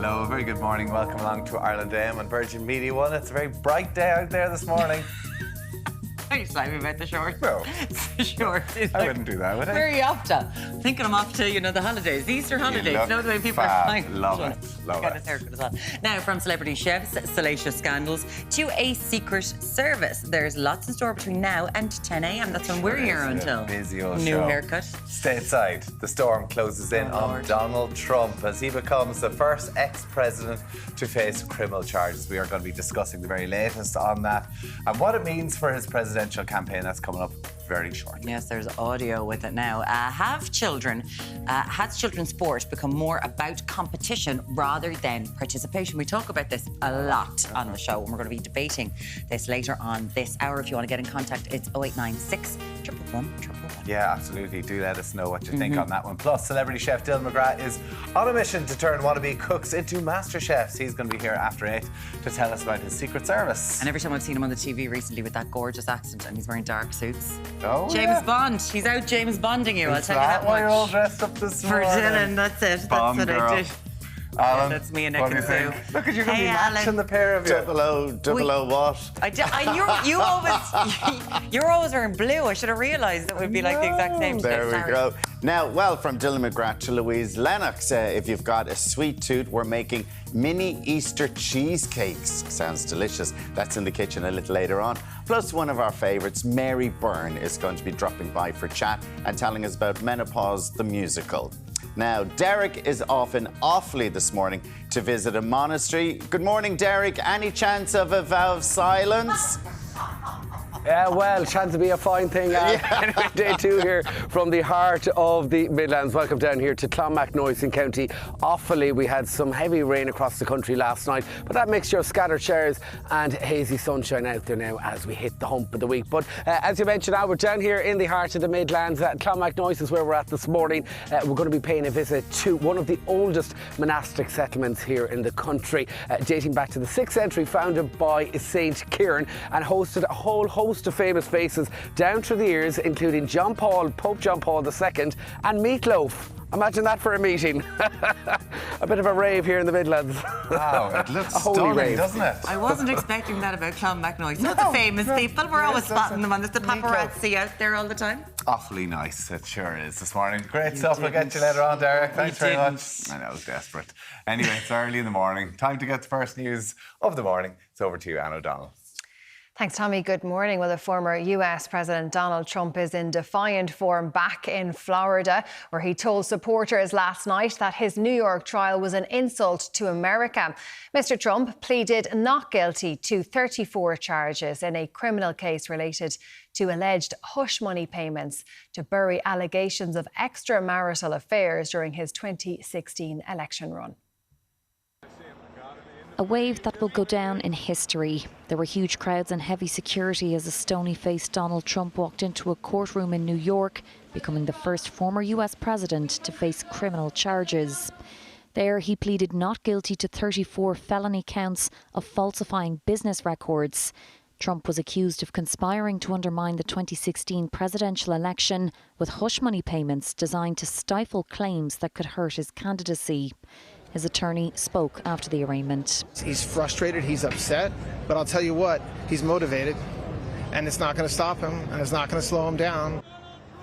Hello, very good morning. Welcome along to Ireland AM on Virgin Media 1. It's a very bright day out there this morning. Are you slimy about the shorts? No. The shorts. I wouldn't do that, would I? Where are you off to? Thinking I'm off to, the holidays, the Easter holidays. You know the way people are flying. Love it. Got his haircut as well. Now, from celebrity chefs, salacious scandals, to a secret service. There's lots in store between now and 10 a.m. That's when we're here until. Busy old new show. Haircut. Stateside, the storm closes in on Donald Trump as he becomes the first ex-president to face criminal charges. We are going to be discussing the very latest on that and what it means for his presidential campaign. That's coming up very shortly. Yes, there's audio with it now. Has children's sport become more about competition rather than participation? We talk about this a lot on the show, and we're going to be debating this later on this hour. If you want to get in contact, it's 0896 111 111. Yeah, absolutely. Do let us know what you think on that one. Plus, celebrity chef Dylan McGrath is on a mission to turn wannabe cooks into master chefs. He's going to be here after 8 to tell us about his secret service. And every time I've seen him on the TV recently with that gorgeous accent and he's wearing dark suits. Oh, James Bond. He's out James Bonding you, I'll tell you that much. Why you're all dressed up this morning? For Dylan, that's it. Bond that's what girl. I do. Alan, that's me and what Nick do you and think? Sue. Look at you going to Hey, be matching Alan. the pair of you. Double O what? You're always wearing blue. I should have realised that we'd be like the exact same. There we go. Now, well, from Dylan McGrath to Louise Lennox, if you've got a sweet tooth, we're making mini Easter cheesecakes. Sounds delicious. That's in the kitchen a little later on. Plus, one of our favourites, Mary Byrne, is going to be dropping by for chat and telling us about Menopause the Musical. Now, Deric is off in Offaly this morning to visit a monastery. Good morning, Deric. Any chance of a vow of silence? Yeah, well, chance to be a fine thing. Anyway, day 2 here from the heart of the Midlands. Welcome down here to Clonmacnoise in County Offaly. We had some heavy rain across the country last night, but that mixture of scattered showers and hazy sunshine out there now as we hit the hump of the week. But as you mentioned, now we're down here in the heart of the Midlands. Clonmacnoise is where we're at this morning. We're going to be paying a visit to one of the oldest monastic settlements here in the country, dating back to the 6th century, founded by Saint Kieran, and hosted a whole host of famous faces down through the years, including Pope John Paul II, and Meatloaf. Imagine that for a meeting. A bit of a rave here in the Midlands. Wow, it looks stunning, doesn't it? I wasn't expecting that about Clonmacnoise. Not the famous people. We're always spotting them on this. The paparazzi out there all the time. Awfully nice, it sure is this morning. Great stuff. We'll get you later on, Deric. Thanks very much. I know, desperate. Anyway, it's early in the morning. Time to get the first news of the morning. It's over to you, Anne O'Donnell. Thanks, Tommy. Good morning. Well, the former US President Donald Trump is in defiant form back in Florida, where he told supporters last night that his New York trial was an insult to America. Mr. Trump pleaded not guilty to 34 charges in a criminal case related to alleged hush money payments to bury allegations of extramarital affairs during his 2016 election run. A wave that will go down in history. There were huge crowds and heavy security as a stony-faced Donald Trump walked into a courtroom in New York, becoming the first former US president to face criminal charges. There, he pleaded not guilty to 34 felony counts of falsifying business records. Trump was accused of conspiring to undermine the 2016 presidential election with hush money payments designed to stifle claims that could hurt his candidacy. His attorney spoke after the arraignment. He's frustrated, he's upset, but I'll tell you what, he's motivated, and it's not going to stop him, and it's not going to slow him down.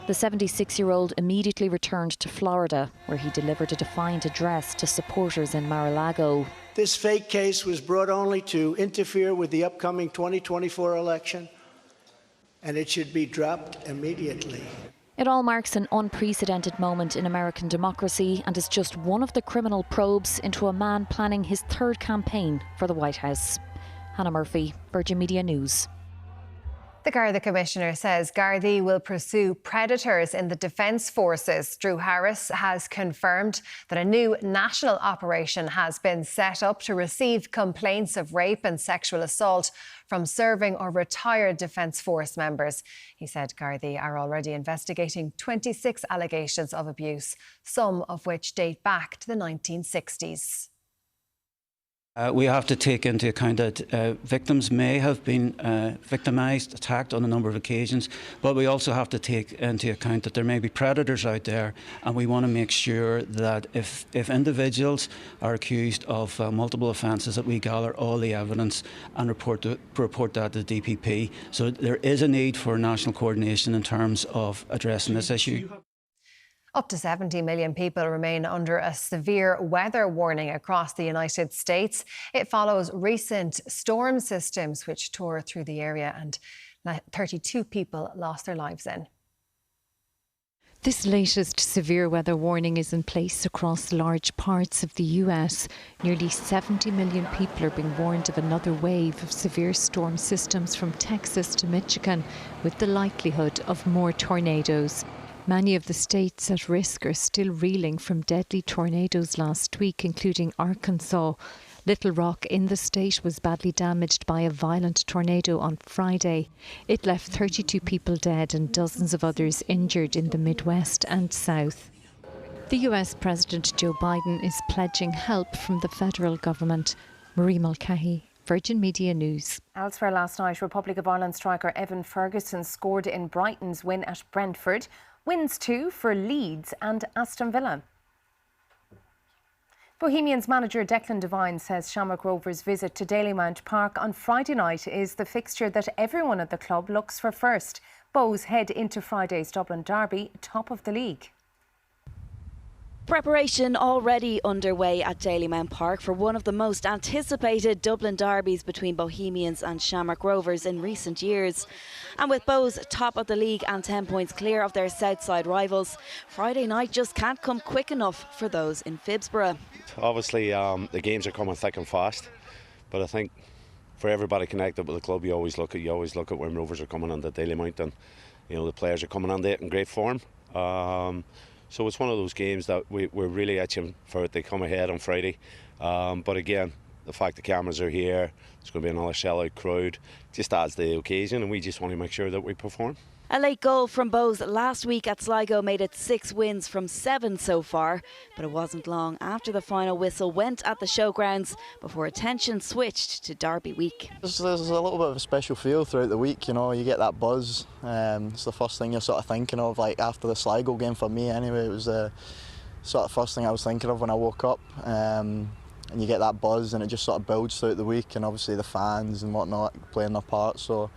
The 76-year-old immediately returned to Florida, where he delivered a defiant address to supporters in Mar-a-Lago. This fake case was brought only to interfere with the upcoming 2024 election, and it should be dropped immediately. It all marks an unprecedented moment in American democracy and is just one of the criminal probes into a man planning his third campaign for the White House. Hannah Murphy, Virgin Media News. The Garda Commissioner says Gardaí will pursue predators in the Defence Forces. Drew Harris has confirmed that a new national operation has been set up to receive complaints of rape and sexual assault from serving or retired Defence Force members. He said Gardaí are already investigating 26 allegations of abuse, some of which date back to the 1960s. We have to take into account that victims may have been victimised, attacked on a number of occasions, but we also have to take into account that there may be predators out there, and we want to make sure that if individuals are accused of multiple offences, that we gather all the evidence and report that to the DPP. So there is a need for national coordination in terms of addressing this issue. Up to 70 million people remain under a severe weather warning across the United States. It follows recent storm systems which tore through the area and 32 people lost their lives in. This latest severe weather warning is in place across large parts of the US. Nearly 70 million people are being warned of another wave of severe storm systems from Texas to Michigan, with the likelihood of more tornadoes. Many of the states at risk are still reeling from deadly tornadoes last week, including Arkansas. Little Rock in the state was badly damaged by a violent tornado on Friday. It left 32 people dead and dozens of others injured in the Midwest and South. The US President Joe Biden is pledging help from the federal government. Marie Mulcahy, Virgin Media News. Elsewhere last night, Republic of Ireland striker Evan Ferguson scored in Brighton's win at Brentford. Wins too for Leeds and Aston Villa. Bohemians manager Declan Devine says Shamrock Rovers' visit to Dalymount Park on Friday night is the fixture that everyone at the club looks for first. Bows head into Friday's Dublin derby, top of the league. Preparation already underway at Dalymount Park for one of the most anticipated Dublin derbies between Bohemians and Shamrock Rovers in recent years. And with Bows top of the league and 10 points clear of their Southside rivals, Friday night just can't come quick enough for those in Phibsborough. Obviously the games are coming thick and fast, but I think for everybody connected with the club, you always look at when Rovers are coming on the Dalymount, and the players are coming on there in great form. So it's one of those games that we're really itching for it to come ahead on Friday. But again, the fact the cameras are here, there's going to be another sellout crowd, just adds to the occasion, and we just want to make sure that we perform. A late goal from Bows last week at Sligo made it 6 wins from 7 so far, but it wasn't long after the final whistle went at the showgrounds before attention switched to Derby week. There's a little bit of a special feel throughout the week, you get that buzz. It's the first thing you're sort of thinking of, like after the Sligo game for me anyway. It was the sort of first thing I was thinking of when I woke up. And you get that buzz and it just sort of builds throughout the week, and obviously the fans and whatnot playing their part. So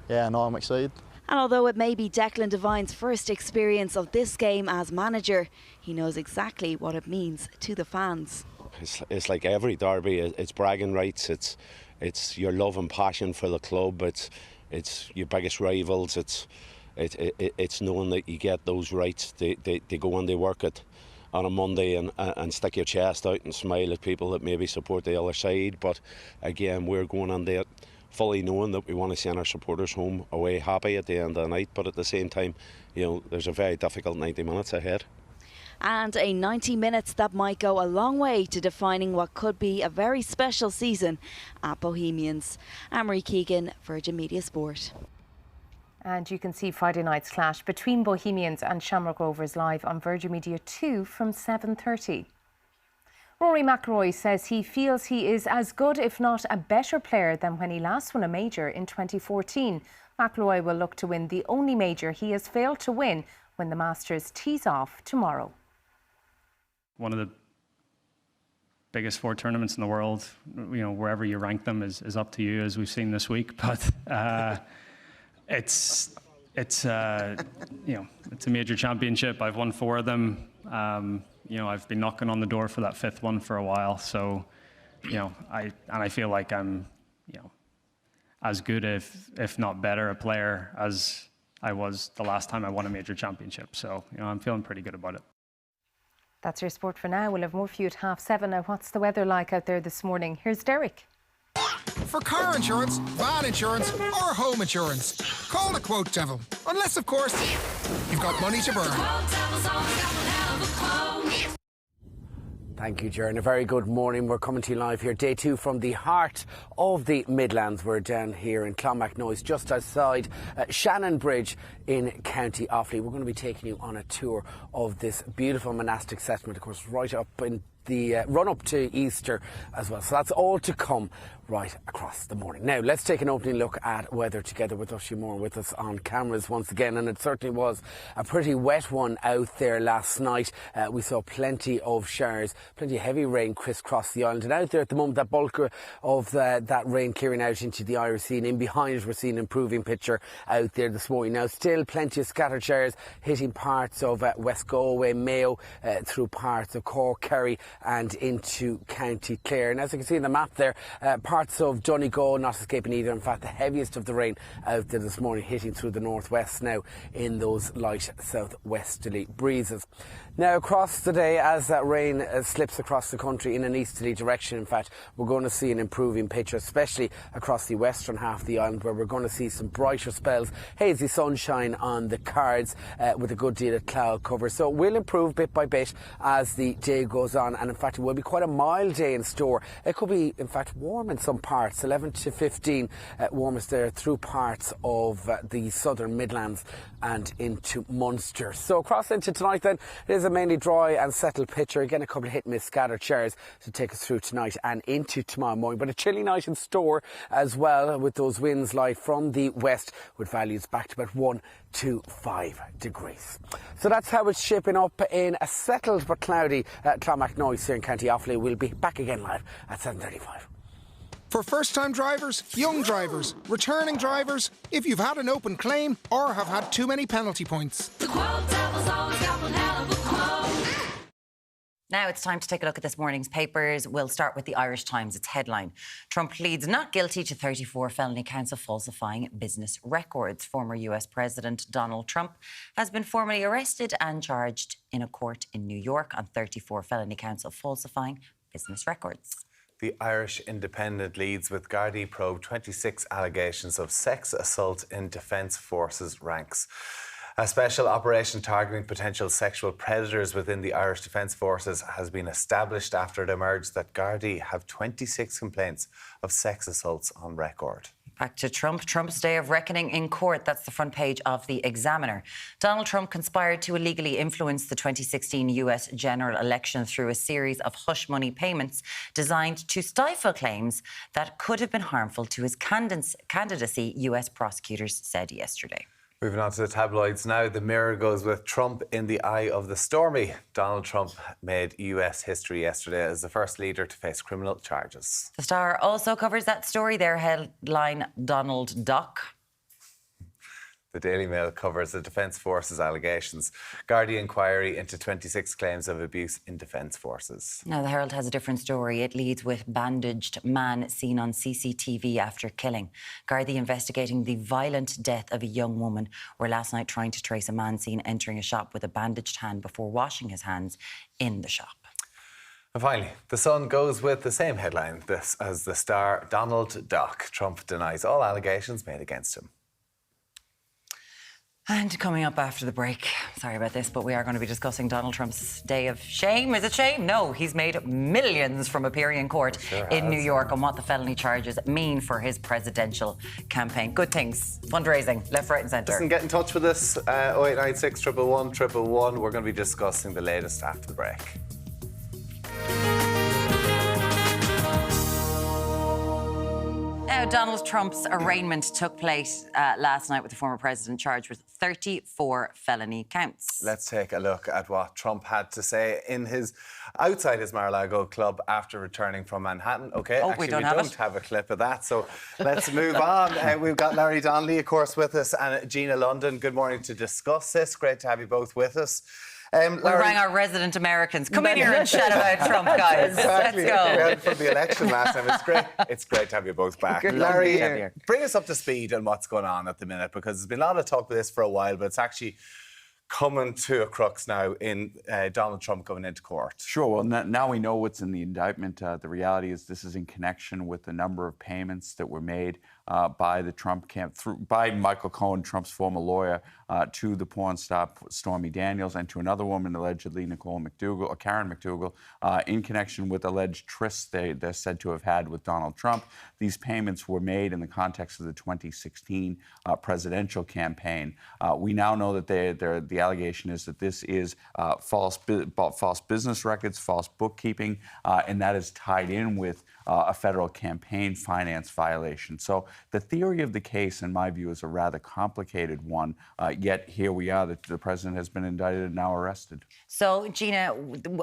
yeah, no, I'm excited. And although it may be Declan Devine's first experience of this game as manager, he knows exactly what it means to the fans. It's like every derby, it's bragging rights, it's your love and passion for the club, it's your biggest rivals, it's knowing that you get those rights. They go and they work it on a Monday and stick your chest out and smile at people that maybe support the other side. But again, we're going on there fully knowing that we want to send our supporters home away happy at the end of the night, but at the same time, there's a very difficult 90 minutes ahead. And a 90 minutes that might go a long way to defining what could be a very special season at Bohemians. Anne-Marie Keegan, Virgin Media Sport. And you can see Friday night's clash between Bohemians and Shamrock Rovers live on Virgin Media 2 from 7:30. Rory McIlroy says he feels he is as good, if not a better player than when he last won a major in 2014. McIlroy will look to win the only major he has failed to win when the Masters tees off tomorrow. One of the biggest 4 tournaments in the world, wherever you rank them is up to you, as we've seen this week. But it's a major championship. I've won 4 of them. I've been knocking on the door for that 5th one for a while. So, I feel like I'm, as good, if not better, a player as I was the last time I won a major championship. So, I'm feeling pretty good about it. That's your sport for now. We'll have more for you at 7:30. Now, what's the weather like out there this morning? Here's Deric. For car insurance, van insurance or home insurance, call the Quote Devil. Unless, of course, you've got money to burn. Thank you, Byrne. A very good morning. We're coming to you live here, day 2 from the heart of the Midlands. We're down here in Clonmacnoise, just outside Shannon Bridge in County Offaly. We're going to be taking you on a tour of this beautiful monastic settlement, of course, right up in the run-up to Easter as well. So that's all to come right across the morning. Now, let's take an opening look at weather together with Oisin Moore with us on cameras once again. And it certainly was a pretty wet one out there last night. We saw plenty of showers, plenty of heavy rain crisscross the island. And out there at the moment, that bulk of that rain clearing out into the Irish Sea. And in behind it, we're seeing an improving picture out there this morning. Now, still plenty of scattered showers hitting parts of West Galway, Mayo, through parts of Cork, Kerry and into County Clare. And as you can see in the map there, parts of Donegal not escaping either. In fact, the heaviest of the rain out there this morning hitting through the northwest now in those light southwesterly breezes. Now, across the day, as that rain slips across the country in an easterly direction, in fact, we're going to see an improving picture, especially across the western half of the island, where we're going to see some brighter spells, hazy sunshine on the cards with a good deal of cloud cover. So it will improve bit by bit as the day goes on, and in fact it will be quite a mild day in store. It could be in fact warm in some parts, 11 to 15 warmest there through parts of the southern Midlands and into Munster. So across into tonight then, it is a mainly dry and settled picture. Again, a couple of hit and miss scattered showers to take us through tonight and into tomorrow morning, but a chilly night in store as well, with those winds light from the west with values back to about 1 to 5 degrees. So that's how it's shaping up in a settled but cloudy Clonmacnoise here in County Offaly. We'll be back again live at 7:35. For first-time drivers, young drivers, returning drivers, if you've had an open claim or have had too many penalty points. The quote devil's always got one hell of a quote. Now it's time to take a look at this morning's papers. We'll start with the Irish Times. Its headline: Trump pleads not guilty to 34 felony counts of falsifying business records. Former US President Donald Trump has been formally arrested and charged in a court in New York on 34 felony counts of falsifying business records. The Irish Independent leads with Gardaí probe 26 allegations of sex assault in Defence Forces ranks. A special operation targeting potential sexual predators within the Irish Defence Forces has been established after it emerged that Gardaí have 26 complaints of sex assaults on record. Back to Trump. Trump's day of reckoning in court. That's the front page of the Examiner. Donald Trump conspired to illegally influence the 2016 US general election through a series of hush money payments designed to stifle claims that could have been harmful to his candidacy, US prosecutors said yesterday. Moving on to the tabloids now. The Mirror goes with Trump in the eye of the stormy. Donald Trump made US history yesterday as the first leader to face criminal charges. The Star also covers that story. Their headline: Donald Duck. The Daily Mail covers the Defence Forces allegations. Gardaí inquiry into 26 claims of abuse in Defence Forces. Now, the Herald has a different story. It leads with bandaged man seen on CCTV after killing. Gardaí investigating the violent death of a young woman were last night trying to trace a man seen entering a shop with a bandaged hand before washing his hands in the shop. And finally, The Sun goes with the same headline as the Star: Donald Duck. Trump denies all allegations made against him. And coming up after the break, sorry about this, but we are going to be discussing Donald Trump's day of shame. Is it shame? No, he's made millions from appearing in court in New York on what the felony charges mean for his presidential campaign. Good things, fundraising, left, right and centre. Listen, get in touch with us, 0896 111 111. We're going to be discussing the latest after the break. Now, Donald Trump's arraignment took place last night with the former president charged with 34 felony counts. Let's take a look at what Trump had to say outside his Mar-a-Lago club after returning from Manhattan. OK, actually, we don't have a clip of that, so let's move on. We've got Larry Donnelly, of course, with us, and Gina London. Good morning to discuss this. Great to have you both with us. We rang our resident Americans. Come in here and chat about Trump, guys. Exactly. Let's go. We had for the election last time. It's great. It's great to have you both back. Larry, bring us up to speed on what's going on at the minute, because there's been a lot of talk of this for a while, but it's actually coming to a crux now in Donald Trump going into court. Sure. Well, now we know what's in the indictment. The reality is this is in connection with the number of payments that were made by the Trump camp, by Michael Cohen, Trump's former lawyer, to the porn star Stormy Daniels and to another woman, allegedly Karen McDougal, in connection with alleged trysts they're said to have had with Donald Trump. These payments were made in the context of the 2016 presidential campaign. We now know that the allegation is that this is false business records, false bookkeeping, and that is tied in with a federal campaign finance violation. So the theory of the case, in my view, is a rather complicated one, yet here we are. The president has been indicted and now arrested. So, Gina,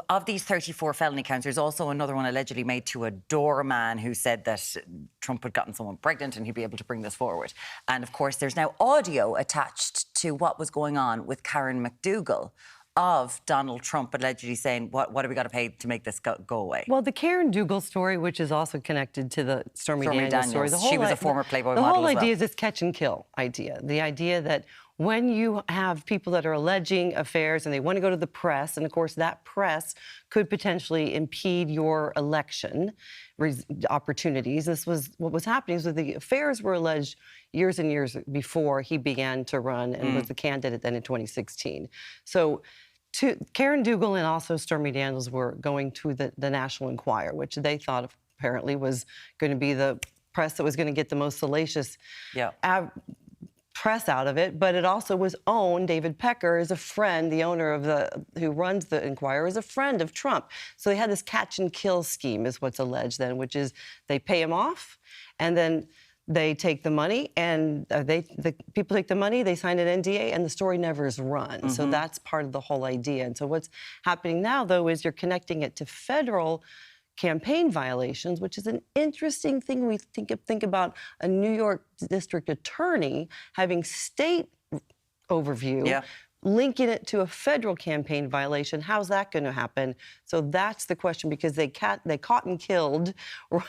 of these 34 felony counts, there's also another one allegedly made to a doorman who said that Trump had gotten someone pregnant and he'd be able to bring this forward. And, of course, there's now audio attached to what was going on with Karen McDougal of Donald Trump allegedly saying, what have we got to pay to make this go away? Well, the Karen McDougal story, which is also connected to the Stormy Daniels story. She was a former Playboy model The whole as well. idea is this catch and kill idea. The idea that when you have people that are alleging affairs and they want to go to the press, and of course that press could potentially impede your election opportunities. This was what was happening. So the affairs were alleged years and years before he began to run and was the candidate then in 2016. So Karen McDougal and also Stormy Daniels were going to the National Enquirer, which they thought apparently was going to be the press that was going to get the most salacious press out of it, but it also was owned. David Pecker is a friend, the owner of who runs the Enquirer, is a friend of Trump. So they had this catch and kill scheme, is what's alleged then, which is they pay him off, and then they take the money, and the people take the money, they sign an NDA, and the story never is run. So that's part of the whole idea. And so what's happening now, though, is you're connecting it to federal campaign violations, which is an interesting thing. We think about a New York district attorney having state overview, linking it to a federal campaign violation. How's that going to happen? So that's the question, because they caught and killed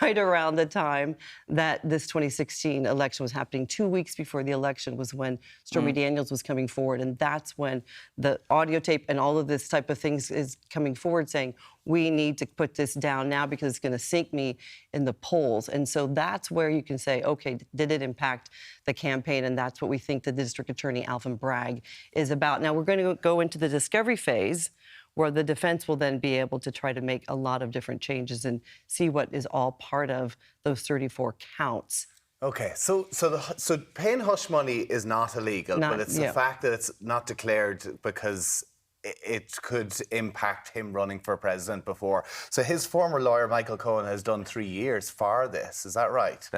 right around the time that this 2016 election was happening. 2 weeks before the election was when Stormy Daniels was coming forward, and that's when the audio tape and all of this type of things is coming forward saying, we need to put this down now because it's going to sink me in the polls. And so that's where you can say, okay, did it impact the campaign? And that's what we think the district attorney, Alvin Bragg, is about. Now, we're going to go into the discovery phase, where the defense will then be able to try to make a lot of different changes and see what is all part of those 34 counts. Okay, so paying hush money is not illegal, but it's the fact that it's not declared because it could impact him running for president before. So his former lawyer, Michael Cohen, has done 3 years for this. Is that right?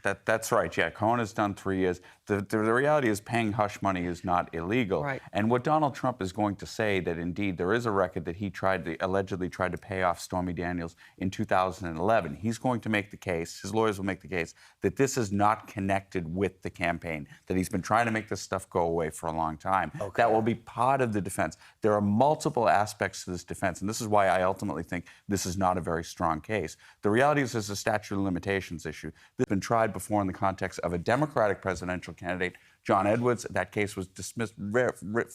That's right, yeah. Cohen has done 3 years. The reality is paying hush money is not illegal. Right. And what Donald Trump is going to say, that indeed there is a record that he allegedly tried to pay off Stormy Daniels in 2011. He's going to make the case, his lawyers will make the case, that this is not connected with the campaign, that he's been trying to make this stuff go away for a long time. Okay. That will be part of the defense. There are multiple aspects to this defense, and this is why I ultimately think this is not a very strong case. The reality is there's a statute of limitations issue. This has been tried before in the context of a Democratic presidential candidate, John Edwards. That case was dismissed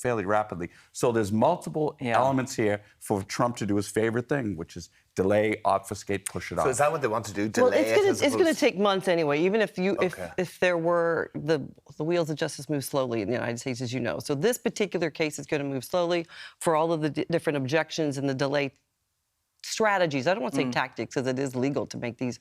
fairly rapidly. So there's multiple elements here for Trump to do his favorite thing, which is delay, obfuscate, push it off. So is that what they want to do? Delay it's going to take months anyway, even if there were the wheels of justice move slowly in the United States, as you know. So this particular case is going to move slowly for all of the different objections and the delay strategies. I don't want to say tactics, because it is legal to make these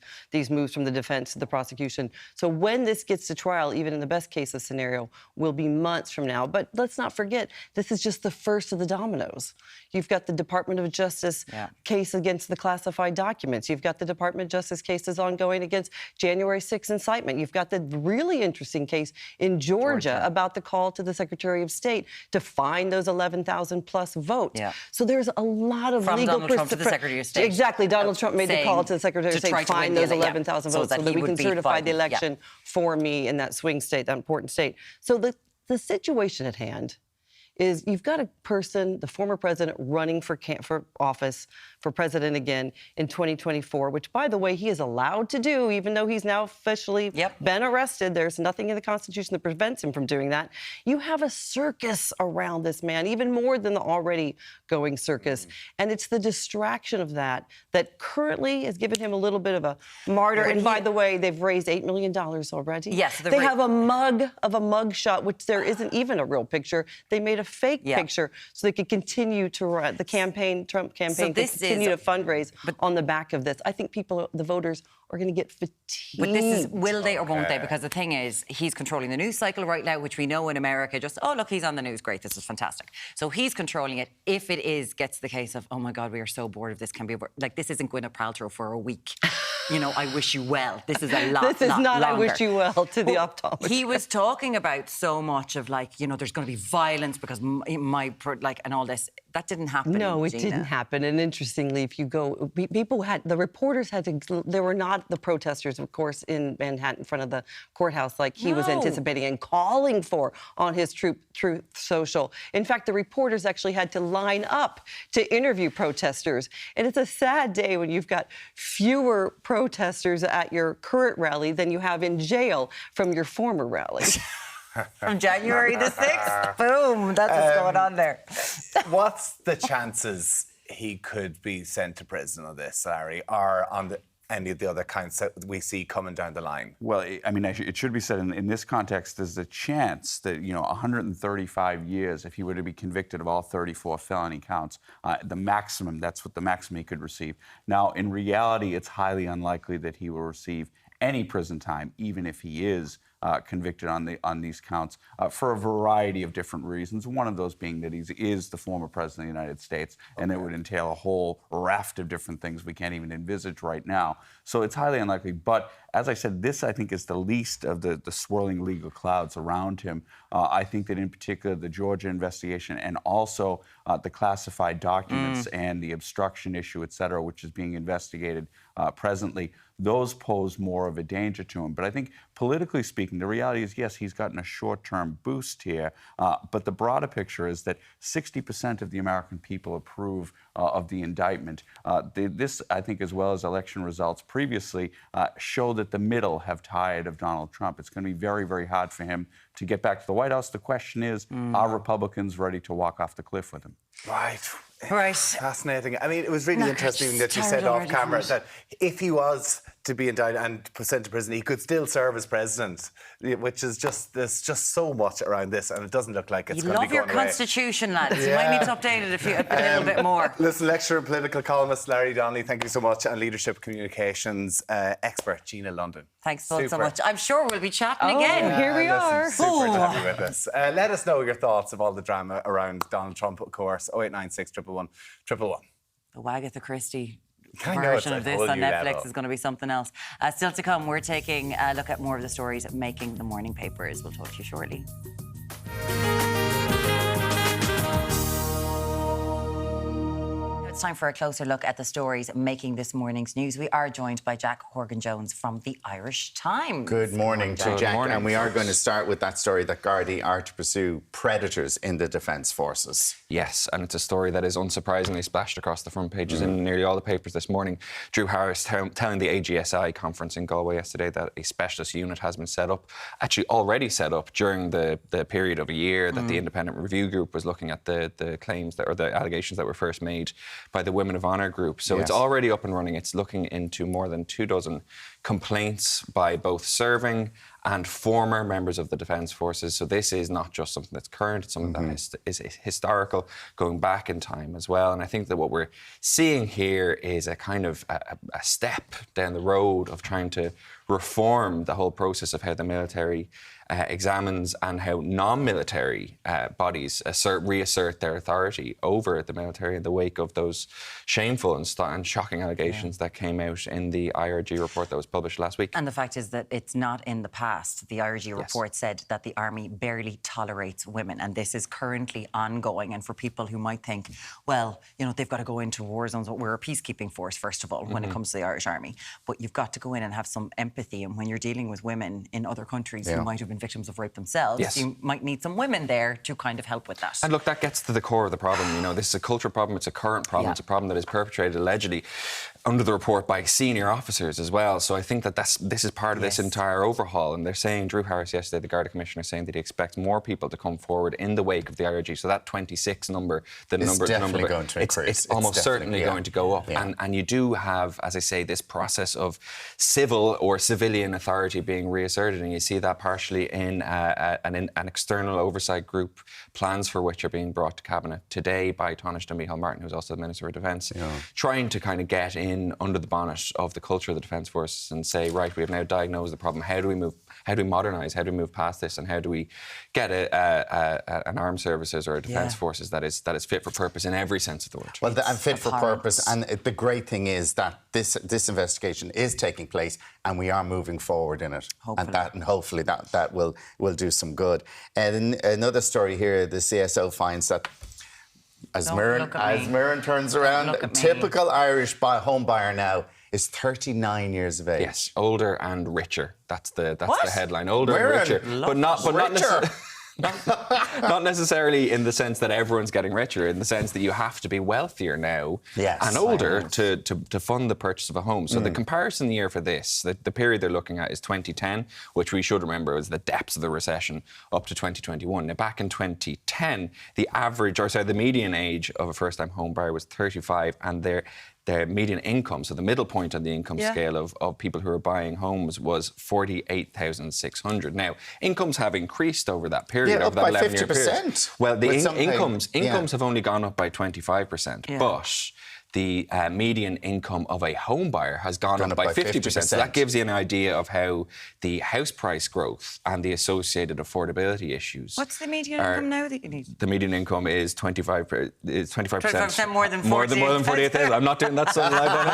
moves from the defense to the prosecution. So when this gets to trial, even in the best case of scenario, will be months from now. But let's not forget, this is just the first of the dominoes. You've got the Department of Justice case against the classified documents. You've got the Department of Justice cases ongoing against January 6th incitement. You've got the really interesting case in Georgia about the call to the Secretary of State to find those 11,000 plus votes. So there's a lot of from legal Donald Trump to the Secretary of State. Exactly. Donald Trump made the call to the Secretary of State to find those 11,000 votes so that we can certify the election for me in that swing state, that important state. So the situation at hand is you've got a person, the former president, running for office for president again in 2024, which, by the way, he is allowed to do, even though he's now officially been arrested. There's nothing in the Constitution that prevents him from doing that. You have a circus around this man, even more than the already going circus. And it's the distraction of that currently has given him a little bit of a martyr. And by the way, they've raised $8 million already. Yes. They have a mug shot, which there isn't even a real picture. They made a fake picture so they could continue to run the campaign, Trump campaign, could continue to fundraise on the back of this. I think the voters are going to get fatigued. But this is, will they or won't they? Because the thing is, he's controlling the news cycle right now, which we know in America, just, oh, look, he's on the news, great, this is fantastic. So he's controlling it. If it gets the case of, oh my God, we are so bored of this, like, this isn't Gwyneth Paltrow for a week. You know, I wish you well. This is a lot This is not longer. I wish you well to the optometrist. He was talking about so much of, like, you know, there's going to be violence because and all this. That didn't happen. No, it Gina. didn't happen. And interestingly, if you go, the reporters had to, there were not the protesters, of course, in Manhattan in front of the courthouse like he was anticipating and calling for on his Truth Social. In fact, the reporters actually had to line up to interview protesters. And it's a sad day when you've got fewer protesters at your current rally than you have in jail from your former rally. From January the 6th. Boom. That's what's going on there. What's the chances he could be sent to prison on this, Larry, or on any of the other counts that we see coming down the line? Well, I mean, it should be said in this context, there's a chance that, 135 years, if he were to be convicted of all 34 felony counts, that's what the maximum he could receive. Now, in reality, it's highly unlikely that he will receive any prison time, even if he is convicted on these counts for a variety of different reasons. One of those being that he is the former president of the United States, and it would entail a whole raft of different things we can't even envisage right now. So it's highly unlikely. But as I said, this I think is the least of the swirling legal clouds around him. I think that in particular the Georgia investigation and also the classified documents and the obstruction issue, et cetera, which is being investigated presently, those pose more of a danger to him. But I think politically speaking, the reality is, yes, he's gotten a short-term boost here, but the broader picture is that 60% of the American people approve of the indictment. This, I think, as well as election results previously, show that the middle have tired of Donald Trump. It's going to be very, very hard for him to get back to the White House. The question is, are Republicans ready to walk off the cliff with him? Right. Fascinating. I mean, it was really interesting that you said off camera that if he was to be indicted and sent to prison, he could still serve as president, which is just, there's just so much around this, and it doesn't look like it's going to be going away. You love your constitution, lads. You might need to update it a little bit more. Listen, lecturer and political columnist Larry Donnelly, thank you so much, and leadership communications expert Gina London. Thanks so much. I'm sure we'll be chatting again. Here we are. Super to have you with us. Let us know your thoughts of all the drama around Donald Trump, of course. 0896 111 111. The Wagatha Christie version of this on Netflix is going to be something else. Still to come, we're taking a look at more of the stories making the morning papers. We'll talk to you shortly. It's time for a closer look at the stories making this morning's news. We are joined by Jack Horgan Jones from the Irish Times. Good morning to Jack. And we are going to start with that story that Gardaí are to pursue predators in the Defence Forces. Yes, and it's a story that is unsurprisingly splashed across the front pages in nearly all the papers this morning. Drew Harris telling the AGSI conference in Galway yesterday that a specialist unit has been set up, actually already set up during the period of a year that the independent review group was looking at the claims or the allegations that were first made by the Women of Honour group. So it's already up and running. It's looking into more than 24 complaints by both serving and former members of the Defence Forces. So this is not just something that's current, it's something that is historical, going back in time as well. And I think that what we're seeing here is a kind of a step down the road of trying to reform the whole process of how the military examines and how non-military bodies reassert their authority over the military in the wake of those shameful and shocking allegations that came out in the IRG report that was published last week. And the fact is that it's not in the past past, the IRG report said that the army barely tolerates women, and this is currently ongoing. And for people who might think, well, you know, they've got to go into war zones, we're a peacekeeping force, first of all, when it comes to the Irish Army. But you've got to go in and have some empathy. And when you're dealing with women in other countries who might have been victims of rape themselves, you might need some women there to kind of help with that. And look, that gets to the core of the problem. You know, this is a cultural problem. It's a current problem. It's a problem that is perpetrated allegedly under the report by senior officers as well. So I think that this is part of this entire overhaul. And they're saying, Drew Harris yesterday, the Garda Commissioner, saying that he expects more people to come forward in the wake of the IRG. So that 26 number, it's definitely going to increase. It's almost certainly going to go up. And you do have, as I say, this process of civil or civilian authority being reasserted. And you see that partially in an external oversight group, plans for which are being brought to Cabinet today by Taoiseach Micheál Martin, who's also the Minister of Defence, trying to kind of get in under the bonnet of the culture of the Defence Forces and say, right, we have now diagnosed the problem. How do we move? How do we modernise? How do we move past this? And how do we get an armed services or a defence forces that is fit for purpose in every sense of the word? Well, and fit for purpose. And the great thing is that this investigation is taking place, and we are moving forward in it. And hopefully that will do some good. And another story here: the CSO finds that, as Myrne turns around, typical Irish home buyer now is 39 years of age. Yes, older and richer. That's the headline. Older and richer, but not not necessarily in the sense that everyone's getting richer. In the sense that you have to be wealthier now and older to fund the purchase of a home. So the comparison year for this, the period they're looking at, is 2010, which we should remember was the depths of the recession, up to 2021. Now, back in 2010, the median age of a first-time home buyer was 35, and their median income, so the middle point on the income scale of people who are buying homes, was 48,600. Now, incomes have increased over that period, over that 11-year period. Well, the incomes have only gone up by 25%, but the median income of a home buyer has gone up by 50%. So that gives you an idea of how the house price growth and the associated affordability issues. What's the median income now that you need? The median income is 25%. 25% more than 48,000. I'm not doing that so live on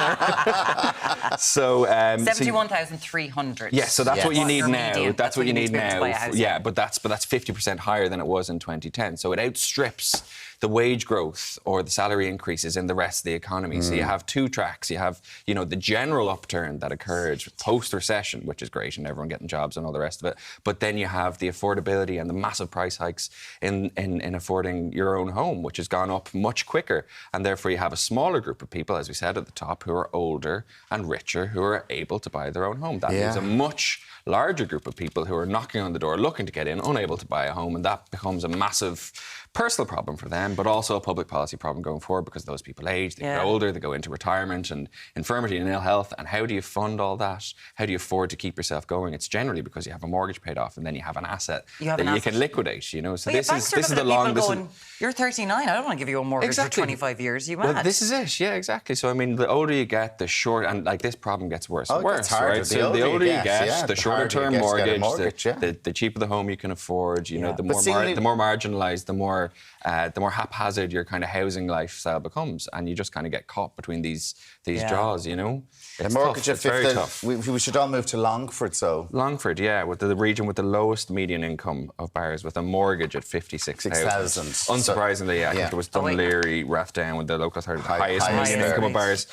air. So 71,300. Yeah, so that's what you need now. That's what you need now. Yeah, but that's 50% higher than it was in 2010. So it outstrips the wage growth or the salary increases in the rest of the economy. So you have two tracks. You have, the general upturn that occurred post-recession, which is great, and everyone getting jobs and all the rest of it. But then you have the affordability and the massive price hikes in affording your own home, which has gone up much quicker. And therefore you have a smaller group of people, as we said at the top, who are older and richer, who are able to buy their own home. That leaves a much larger group of people who are knocking on the door, looking to get in, unable to buy a home, and that becomes a massive personal problem for them, but also a public policy problem going forward, because those people age, they get older, they go into retirement and infirmity and ill health. And how do you fund all that? How do you afford to keep yourself going? It's generally because you have a mortgage paid off, and then you have an asset that you can liquidate. So this is the long. You're 39. I don't want to give you a mortgage for 25 years. You mad? Well, this is it. Yeah, exactly. So I mean, the older you get, the short, and this problem gets worse and worse. Right? So the older you get, the shorter term mortgage, the cheaper the home you can afford. The more marginalised, the more haphazard your kind of housing lifestyle becomes, and you just kind of get caught between these jaws. The mortgage it's very tough. We should all move to Longford. So Longford, with the region with the lowest median income of buyers, with a mortgage at 56,000. Unsurprisingly, I think it was Donnelly, Rathdown, with the local authority, the highest median income of buyers,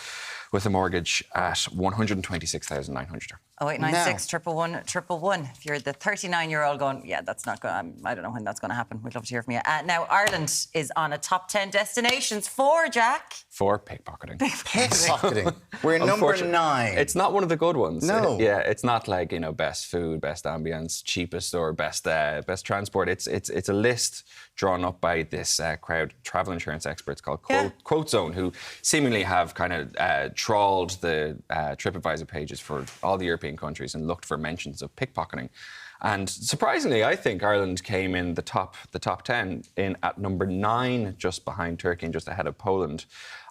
with a mortgage at 126,900. 0896 111 111. If you're the 39-year-old going, that's not going. I don't know when that's going to happen. We'd love to hear from you. Now, Ireland is on a top 10 destinations for pickpocketing. Pickpocketing. We're number 9. It's not one of the good ones. No. It's not like best food, best ambience, cheapest, or best transport. It's a list drawn up by this crowd of travel insurance experts called Quote Zone, who seemingly have kind of trawled the TripAdvisor pages for all the European countries and looked for mentions of pickpocketing. And surprisingly, I think Ireland came in the top 10 at number 9, just behind Turkey and just ahead of Poland.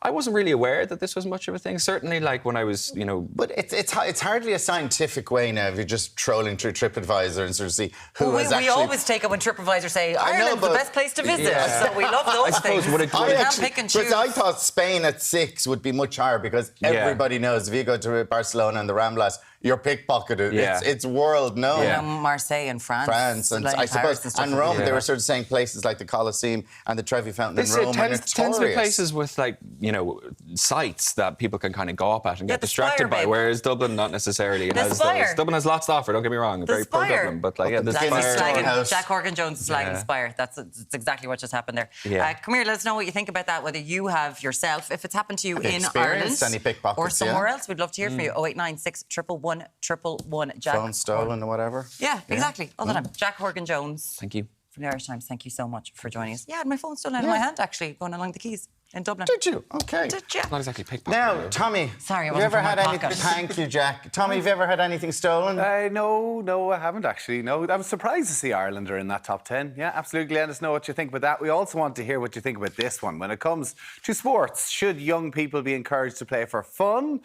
I wasn't really aware that this was much of a thing. Certainly, like when I was, you know... But it's hardly a scientific way now if you're just trolling through TripAdvisor and sort of see who has actually... We always take it when TripAdvisor say, Ireland's the best place to visit. Yeah. So we love those things. We can't pick and choose. But I thought Spain at 6 would be much higher because everybody knows if you go to Barcelona and the Ramblas, you're pickpocketed. Yeah. It's world known. Yeah. Marseille and France. And like I suppose, and Rome, they were sort of saying places like the Colosseum and the Trevi Fountain in Rome are notorious. Tends to be places with, like, you know, sites that people can kind of go up at and get distracted by, whereas Dublin not necessarily has those. Dublin has lots to offer, don't get me wrong. Very pro-Dublin, but like, the Spire. Jack Horgan Jones is slagging Spire. That's exactly what just happened there. Yeah. Come here, let us know what you think about that, whether you have yourself, if it's happened to you in Ireland any pickpockets, or somewhere else. We'd love to hear from you. 0896 111 111. Jack. Phone stolen or whatever. Yeah, exactly. All the time. Jack Horgan Jones. Thank you. From the Irish Times, thank you so much for joining us. Yeah, I had my phone still out of my hand, actually, going along the quays in Dublin. Did you? Okay. Did you? Not exactly pickpocket. Now, Tommy, sorry, have you ever had anything... Thank you, Jack. Tommy, have you ever had anything stolen? No, I haven't actually. No, I was surprised to see Ireland are in that top 10. Yeah, absolutely. Let us know what you think about that. We also want to hear what you think about this one. When it comes to sports, should young people be encouraged to play for fun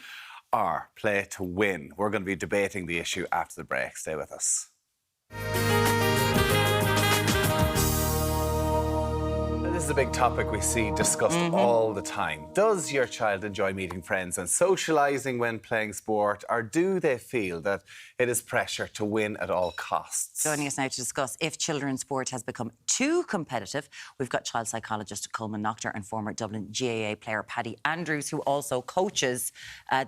or play to win? We're going to be debating the issue after the break. Stay with us. This is a big topic we see discussed all the time. Does your child enjoy meeting friends and socialising when playing sport, or do they feel that it is pressure to win at all costs? Joining us now to discuss if children's sport has become too competitive, we've got child psychologist Colman Noctor and former Dublin GAA player Paddy Andrews, who also coaches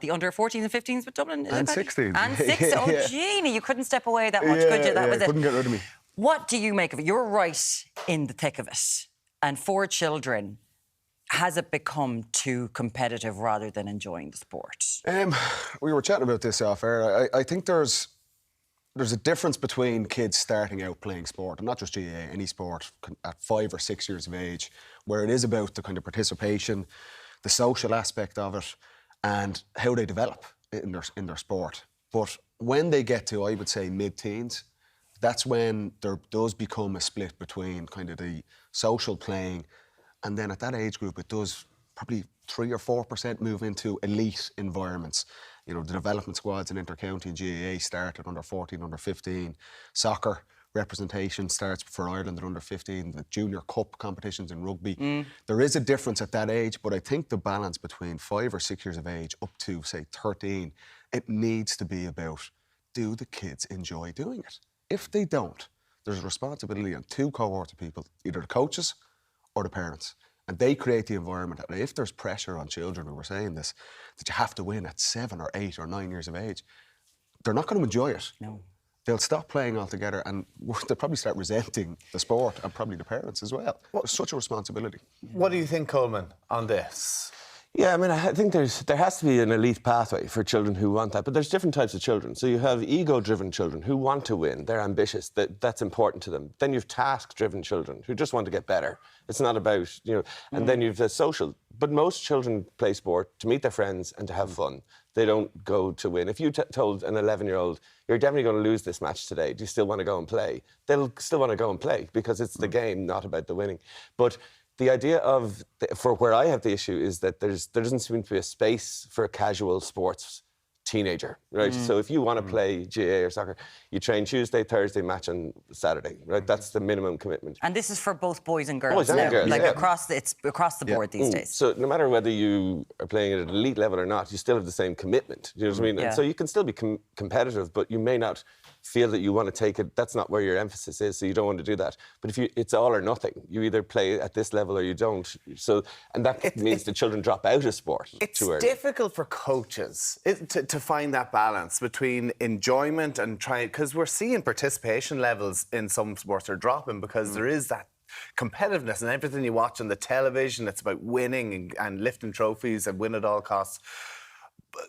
the under-14s and 15s with Dublin. And 16s. And 16. Oh, Gina, you couldn't step away that much, could you? That was it. Couldn't get rid of me. What do you make of it? You're right in the thick of it. And for children, has it become too competitive rather than enjoying the sport? We were chatting about this off air. I think there's a difference between kids starting out playing sport, and not just GAA, any sport, at 5 or 6 years of age, where it is about the kind of participation, the social aspect of it, and how they develop in their sport. But when they get to, I would say, mid-teens, that's when there does become a split between kind of the social playing, and then at that age group it does probably 3 or 4% move into elite environments. You know, the development squads in inter-county and GAA start at under 14, under 15. Soccer representation starts for Ireland at under 15. The junior cup competitions in rugby. There is a difference at that age, but I think the balance between 5 or 6 years of age up to, say, 13, it needs to be about, do the kids enjoy doing it? If they don't, there's a responsibility on 2 cohorts of people, either the coaches or the parents. And they create the environment. And if there's pressure on children, and we're saying this, that you have to win at 7 or 8 or 9 years of age, they're not going to enjoy it. No. They'll stop playing altogether, and they'll probably start resenting the sport and probably the parents as well. It's such a responsibility. What do you think, Colman, on this? Yeah, I mean, I think there has to be an elite pathway for children who want that, but there's different types of children. So you have ego-driven children who want to win, they're ambitious, that's important to them. Then you've task-driven children who just want to get better. It's not about, you know, and then you've the social. But most children play sport to meet their friends and to have fun. They don't go to win. If you told an 11-year-old, you're definitely going to lose this match today, do you still want to go and play? They'll still want to go and play because it's the game, not about the winning. But the idea of, for where I have the issue is that there doesn't seem to be a space for a casual sports teenager, right? So if you want to play GAA or soccer, you train Tuesday, Thursday, match on Saturday, right? That's the minimum commitment. And this is for both boys and girls Boys and now. girls, like yeah. it's across the board these days. So no matter whether you are playing at an elite level or not, you still have the same commitment. You know what I mean? Yeah. And so you can still be competitive, but you may not feel that you want to take it. That's not where your emphasis is, so you don't want to do that. But if it's all or nothing. You either play at this level or you don't. So, and that means the children drop out of sport too early. It's difficult for coaches to find that balance between enjoyment and trying, because we're seeing participation levels in some sports are dropping because there is that competitiveness, and everything you watch on the television, it's about winning and lifting trophies and win at all costs.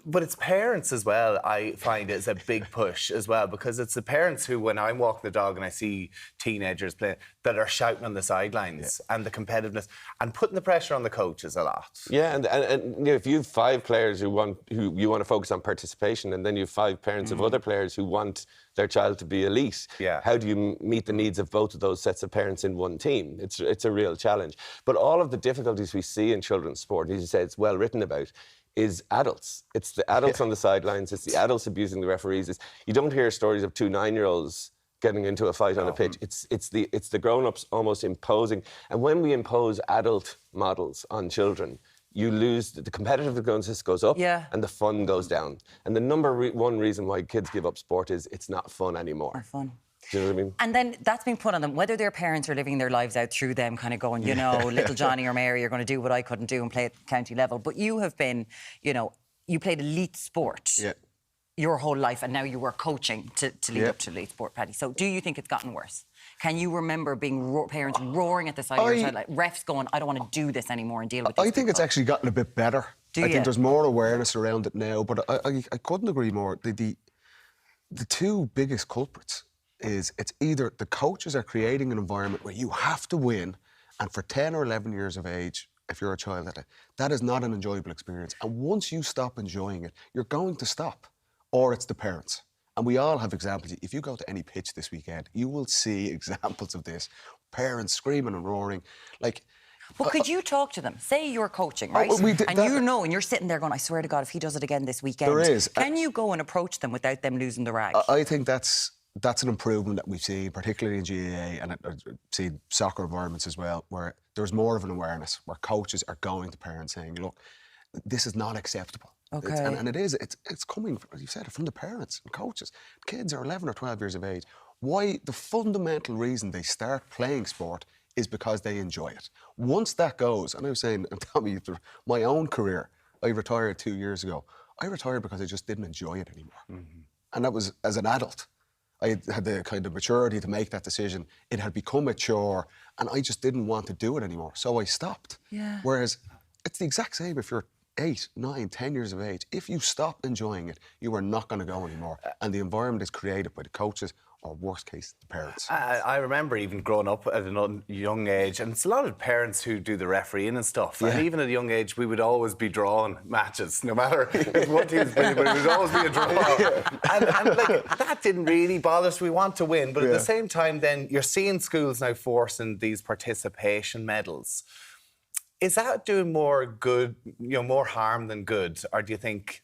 But it's parents as well, I find, is a big push as well, because it's the parents who, when I'm walking the dog and I see teenagers playing, that are shouting on the sidelines and the competitiveness and putting the pressure on the coaches a lot. Yeah, and you know, if you have 5 players who you want to focus on participation, and then you have 5 parents of other players who want their child to be elite, how do you meet the needs of both of those sets of parents in one team? It's a real challenge. But all of the difficulties we see in children's sport, as you say, it's well written about, is adults. It's the adults on the sidelines. It's the adults abusing the referees. You don't hear stories of 2 9-year-olds getting into a fight on a pitch. It's the grown-ups almost imposing. And when we impose adult models on children, you lose the competitiveness goes up and the fun goes down. And the number one reason why kids give up sport is it's not fun anymore. Or fun. Do you know what I mean? And then that's been put on them, whether their parents are living their lives out through them, kind of going, you know, little Johnny or Mary are going to do what I couldn't do and play at county level. But you have been, you know, you played elite sport your whole life, and now you were coaching to lead up to elite sport, Paddy. So do you think it's gotten worse? Can you remember being parents roaring at the side of your child, like refs going, I don't want to do this anymore and deal with this? I think it's actually gotten a bit better. I think there's more awareness around it now, but I couldn't agree more. The 2 biggest culprits is it's either the coaches are creating an environment where you have to win, and for 10 or 11 years of age, if you're a child, that is not an enjoyable experience. And once you stop enjoying it, you're going to stop. Or it's the parents. And we all have examples. If you go to any pitch this weekend, you will see examples of this. Parents screaming and roaring. Like, but could you talk to them? Say you're coaching, right? You know, and you're sitting there going, I swear to God, if he does it again this weekend. There is. Can you go and approach them without them losing the rag? I think that's an improvement that we've seen, particularly in GAA, and I've seen soccer environments as well, where there's more of an awareness, where coaches are going to parents saying, look, this is not acceptable. Okay. And it's coming, as you said, from the parents and coaches. Kids are 11 or 12 years of age. Why? The fundamental reason they start playing sport is because they enjoy it. Once that goes, and I was saying, and Tommy, my own career, I retired 2 years ago. I retired because I just didn't enjoy it anymore. And that was as an adult. I had the kind of maturity to make that decision. It had become a chore, and I just didn't want to do it anymore. So I stopped. Whereas it's the exact same if you're 8, 9, 10 years of age. If you stop enjoying it, you are not going to go anymore. And the environment is created by the coaches, or worst case, the parents. I remember even growing up at a young age, and it's a lot of parents who do the refereeing and stuff. And even at a young age, we would always be drawing matches, no matter if one team's winning, but it would always be a draw. And like, that didn't really bother us. We want to win, but at the same time, then you're seeing schools now forcing these participation medals. Is that doing more good, you know, more harm than good, or do you think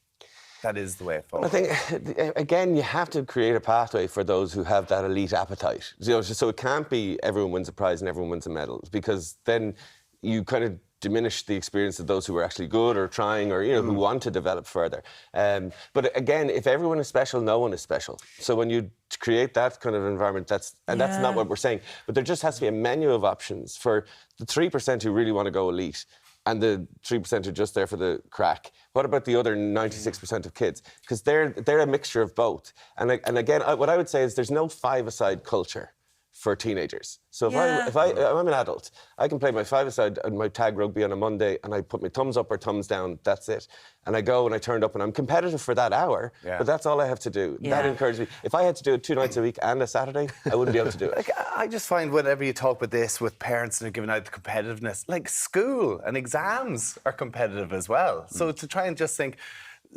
that is the way forward? I think, again, you have to create a pathway for those who have that elite appetite. You know, so it can't be everyone wins a prize and everyone wins a medal, because then you kind of diminish the experience of those who are actually good or trying, or, you know, who want to develop further. But again, if everyone is special, no one is special. So when you create that kind of environment, that's not what we're saying. But there just has to be a menu of options for the 3% who really want to go elite, and the 3% who are just there for the crack. What about the other 96% of kids? Because they're a mixture of both. And again, what I would say is there's no five-a-side culture for teenagers. So if I'm an adult, I can play my five-a-side and my tag rugby on a Monday, and I put my thumbs up or thumbs down, that's it. And I go and I turned up and I'm competitive for that hour, but that's all I have to do. That encourages me. If I had to do it 2 nights a week and a Saturday, I wouldn't be able to do it. Like, I just find whenever you talk about this with parents and giving out the competitiveness, like school and exams are competitive as well. So to try and just think,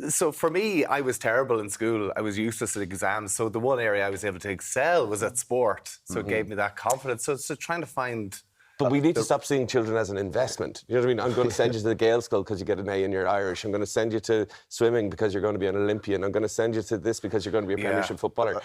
so for me, I was terrible in school. I was useless at exams. So the one area I was able to excel was at sport. So it gave me that confidence. So trying to find... But we need to stop seeing children as an investment. You know what I mean? I'm going to send you to the Gael School because you get an A and you're Irish. I'm going to send you to swimming because you're going to be an Olympian. I'm going to send you to this because you're going to be a Premiership footballer.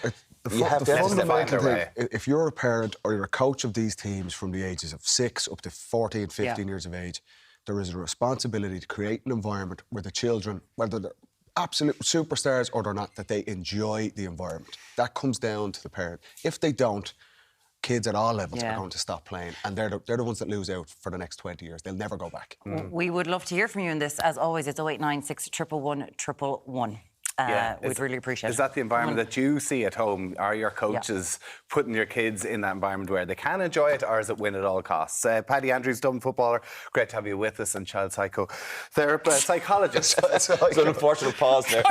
You have to fundamental thing, if you're a parent or you're a coach of these teams from the ages of 6 up to 14, 15 years of age, there is a responsibility to create an environment where the children, whether they're absolute superstars or they're not, that they enjoy the environment. That comes down to the parent. If they don't, kids at all levels are going to stop playing, and they're the ones that lose out for the next 20 years. They'll never go back. We would love to hear from you in this. As always, it's 0896 111 111. we'd really appreciate it. Is that the environment that you see at home? Are your coaches putting your kids in that environment where they can enjoy it, or is it win at all costs? Paddy Andrews, Dublin footballer, great to have you with us, and child psychologist. It's an unfortunate pause there.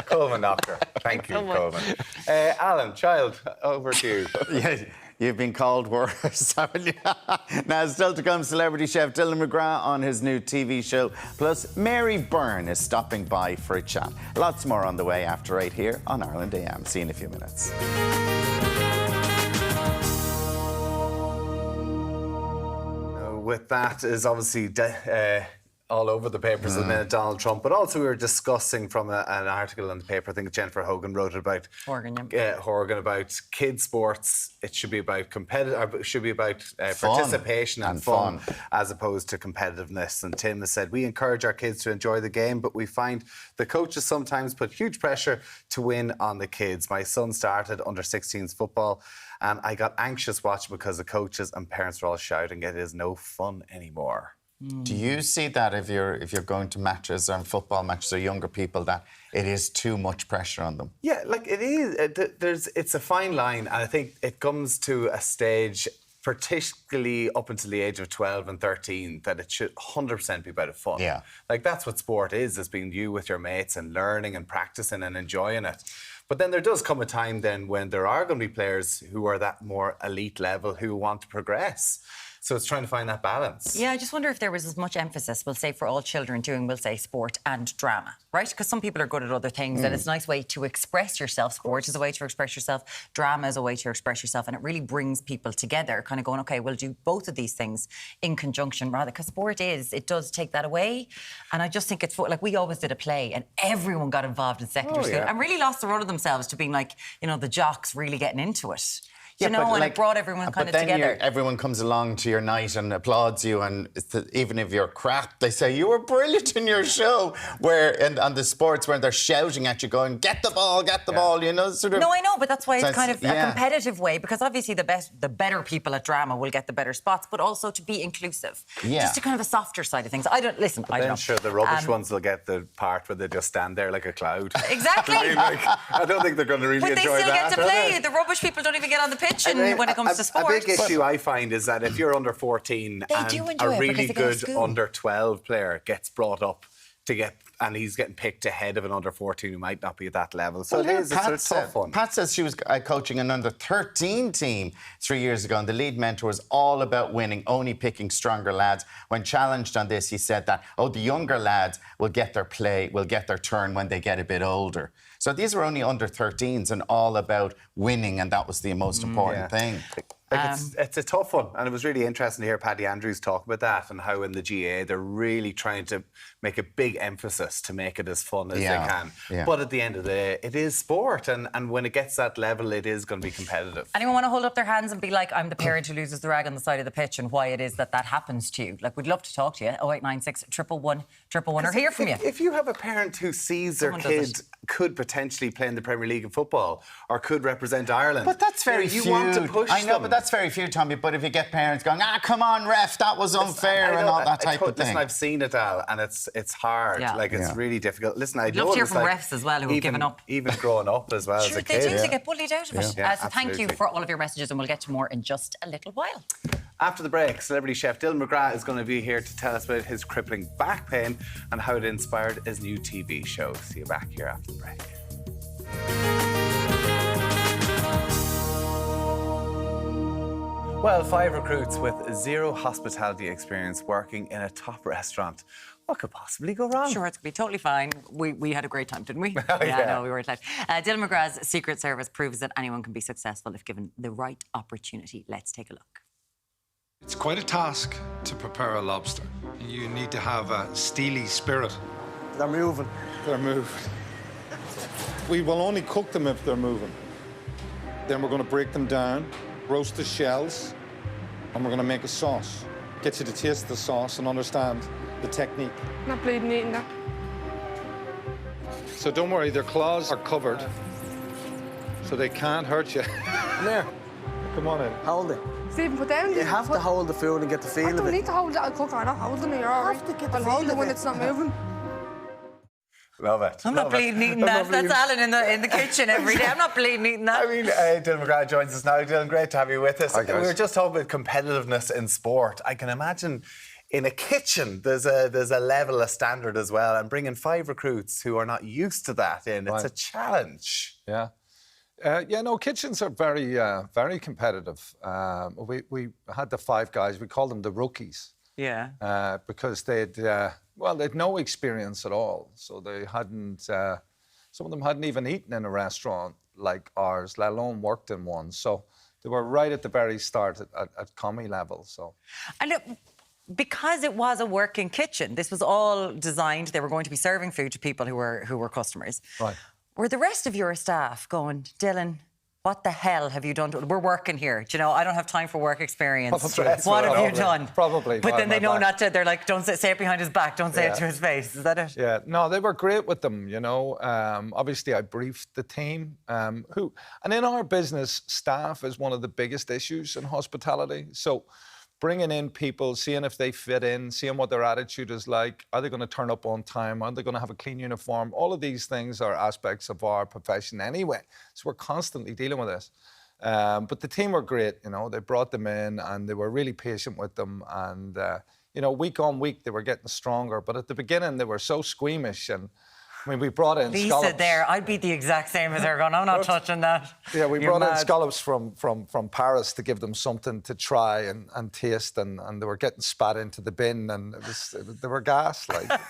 Colman Noctor. Thank you, Colman. Alan, child, over to you. Yeah. You've been called worse, haven't you? Now, still to come, celebrity chef Dylan McGrath on his new TV show. Plus, Mary Byrne is stopping by for a chat. Lots more on the way after 8 here on Ireland AM. See you in a few minutes. With that is obviously all over the papers at the minute, Donald Trump, but also we were discussing from an article in the paper, I think Jennifer Horgan wrote it about Horgan about kids sports. It should be about participation and fun as opposed to competitiveness. And Tim has said, we encourage our kids to enjoy the game, but we find the coaches sometimes put huge pressure to win on the kids. My son started under 16s football and I got anxious watching because the coaches and parents were all shouting, it is no fun anymore. Do you see that if you're going to matches or football matches or younger people, that it is too much pressure on them? Yeah, like it is. It's a fine line, and I think it comes to a stage, particularly up until the age of 12 and 13, that it should 100% be about fun. Yeah. Like that's what sport is being you with your mates and learning and practicing and enjoying it. But then there does come a time then when there are going to be players who are that more elite level who want to progress. So it's trying to find that balance. Yeah, I just wonder if there was as much emphasis, we'll say, for all children doing, we'll say, sport and drama, right? Because some people are good at other things and it's a nice way to express yourself. Sport is a way to express yourself. Drama is a way to express yourself. And it really brings people together, kind of going, OK, we'll do both of these things in conjunction rather. Because sport it does take that away. And I just think it's, like, we always did a play and everyone got involved in secondary school and really lost the run of themselves to being like, the jocks really getting into it. And it brought everyone kind of together. Everyone comes along to your night and applauds you, and even if you're crap, they say, you were brilliant in your show. On the sports, where they're shouting at you, going, get the ball, sort of... No, I know, but that's why it's kind of a competitive way, because obviously the better people at drama will get the better spots, but also to be inclusive. Yeah. Just to kind of a softer side of things. I don't know. Sure, the rubbish ones will get the part where they just stand there like a cloud. Exactly. I don't think they're going to really enjoy that. But they still get to play. The rubbish people don't even get on the pitch when it comes to sport. A big issue I find is that if you're under 14 and a really good under 12 player gets brought up and he's getting picked ahead of an under 14 who might not be at that level. So it's a tough one. Pat says she was coaching an under 13 team 3 years ago, and the lead mentor was all about winning, only picking stronger lads. When challenged on this, he said that, the younger lads will get their play, will get their turn when they get a bit older. So these were only under 13s and all about winning, and that was the most important thing. It's a tough one, and it was really interesting to hear Paddy Andrews talk about that and how in the GA they're really trying to make a big emphasis to make it as fun as they can. Yeah. But at the end of the day, it is sport, and when it gets that level, it is going to be competitive. Anyone want to hold up their hands and be like, I'm the parent who loses the rag on the side of the pitch, and why it is that happens to you? Like, we'd love to talk to you. 0896 111 111 or hear from you. If you have a parent who sees their kid could potentially play in the Premier League in football or could represent Ireland, but that's very few. You want to push I know, them. But that's very few, Tommy. But if you get parents going, come on, ref, that was unfair, and all that type of thing. Listen, I've seen it, Al, and it's hard. Yeah. It's really difficult. Listen, I'd love to hear from refs as well who have given up. Even growing up as well as a kid. They do. They get bullied out of it. Yeah, so thank you for all of your messages, and we'll get to more in just a little while. After the break, celebrity chef Dylan McGrath is going to be here to tell us about his crippling back pain and how it inspired his new TV show. See you back here after the break. Well, 5 recruits with zero hospitality experience working in a top restaurant. What could possibly go wrong? Sure, it's going to be totally fine. We had a great time, didn't we? No, we weren't late. Dylan McGrath's Secret Service proves that anyone can be successful if given the right opportunity. Let's take a look. It's quite a task to prepare a lobster. You need to have a steely spirit. They're moving. They're moving. We will only cook them if they're moving. Then we're going to break them down, roast the shells, and we're going to make a sauce. Get you to taste the sauce and understand the technique. Not bleeding eating that. So don't worry, their claws are covered, so they can't hurt you. Come here. Come on in. Hold it. Stephen, put down. You have to hold the food and get the feel of it. I don't need to hold it. I'll cook on it. Hold it. You're all right. I'll hold it when it's not moving. Love it. I'm not bleeding eating that. That's Alan in the kitchen every day. I'm not bleeding eating that. I mean, Dylan McGrath joins us now. Dylan, great to have you with us. Hi, guys. We were just talking about competitiveness in sport. I can imagine in a kitchen there's a level, a standard as well, and bringing 5 recruits who are not used to that in, it's a challenge. Yeah. Kitchens are very competitive. We had the 5 guys, we called them the rookies. Yeah. Because they'd no experience at all. So they hadn't, some of them hadn't even eaten in a restaurant like ours, let alone worked in one. So they were right at the very start at commie level. So. And because it was a working kitchen, this was all designed, they were going to be serving food to people who were customers. Right. Were the rest of your staff going, Dylan, what the hell have you done? We're working here. Do you know, I don't have time for work experience. What have you done? Probably. But then they know not to. They're like, don't say it behind his back. Don't say it to his face. Is that it? Yeah. No, they were great with them, you know. Obviously, I briefed the team. And in our business, staff is one of the biggest issues in hospitality. So bringing in people, seeing if they fit in, seeing what their attitude is like. Are they going to turn up on time? Are they going to have a clean uniform? All of these things are aspects of our profession anyway. So we're constantly dealing with this. But the team were great, you know. They brought them in and they were really patient with them. And, you know, week on week, they were getting stronger. But at the beginning, they were so squeamish. And I mean, we brought in scallops. Lisa there, I'd be the exact same as her going, I'm not touching that. Yeah, we You're brought in mad. scallops from Paris to give them something to try and taste, and they were getting spat into the bin, and they were gas, like.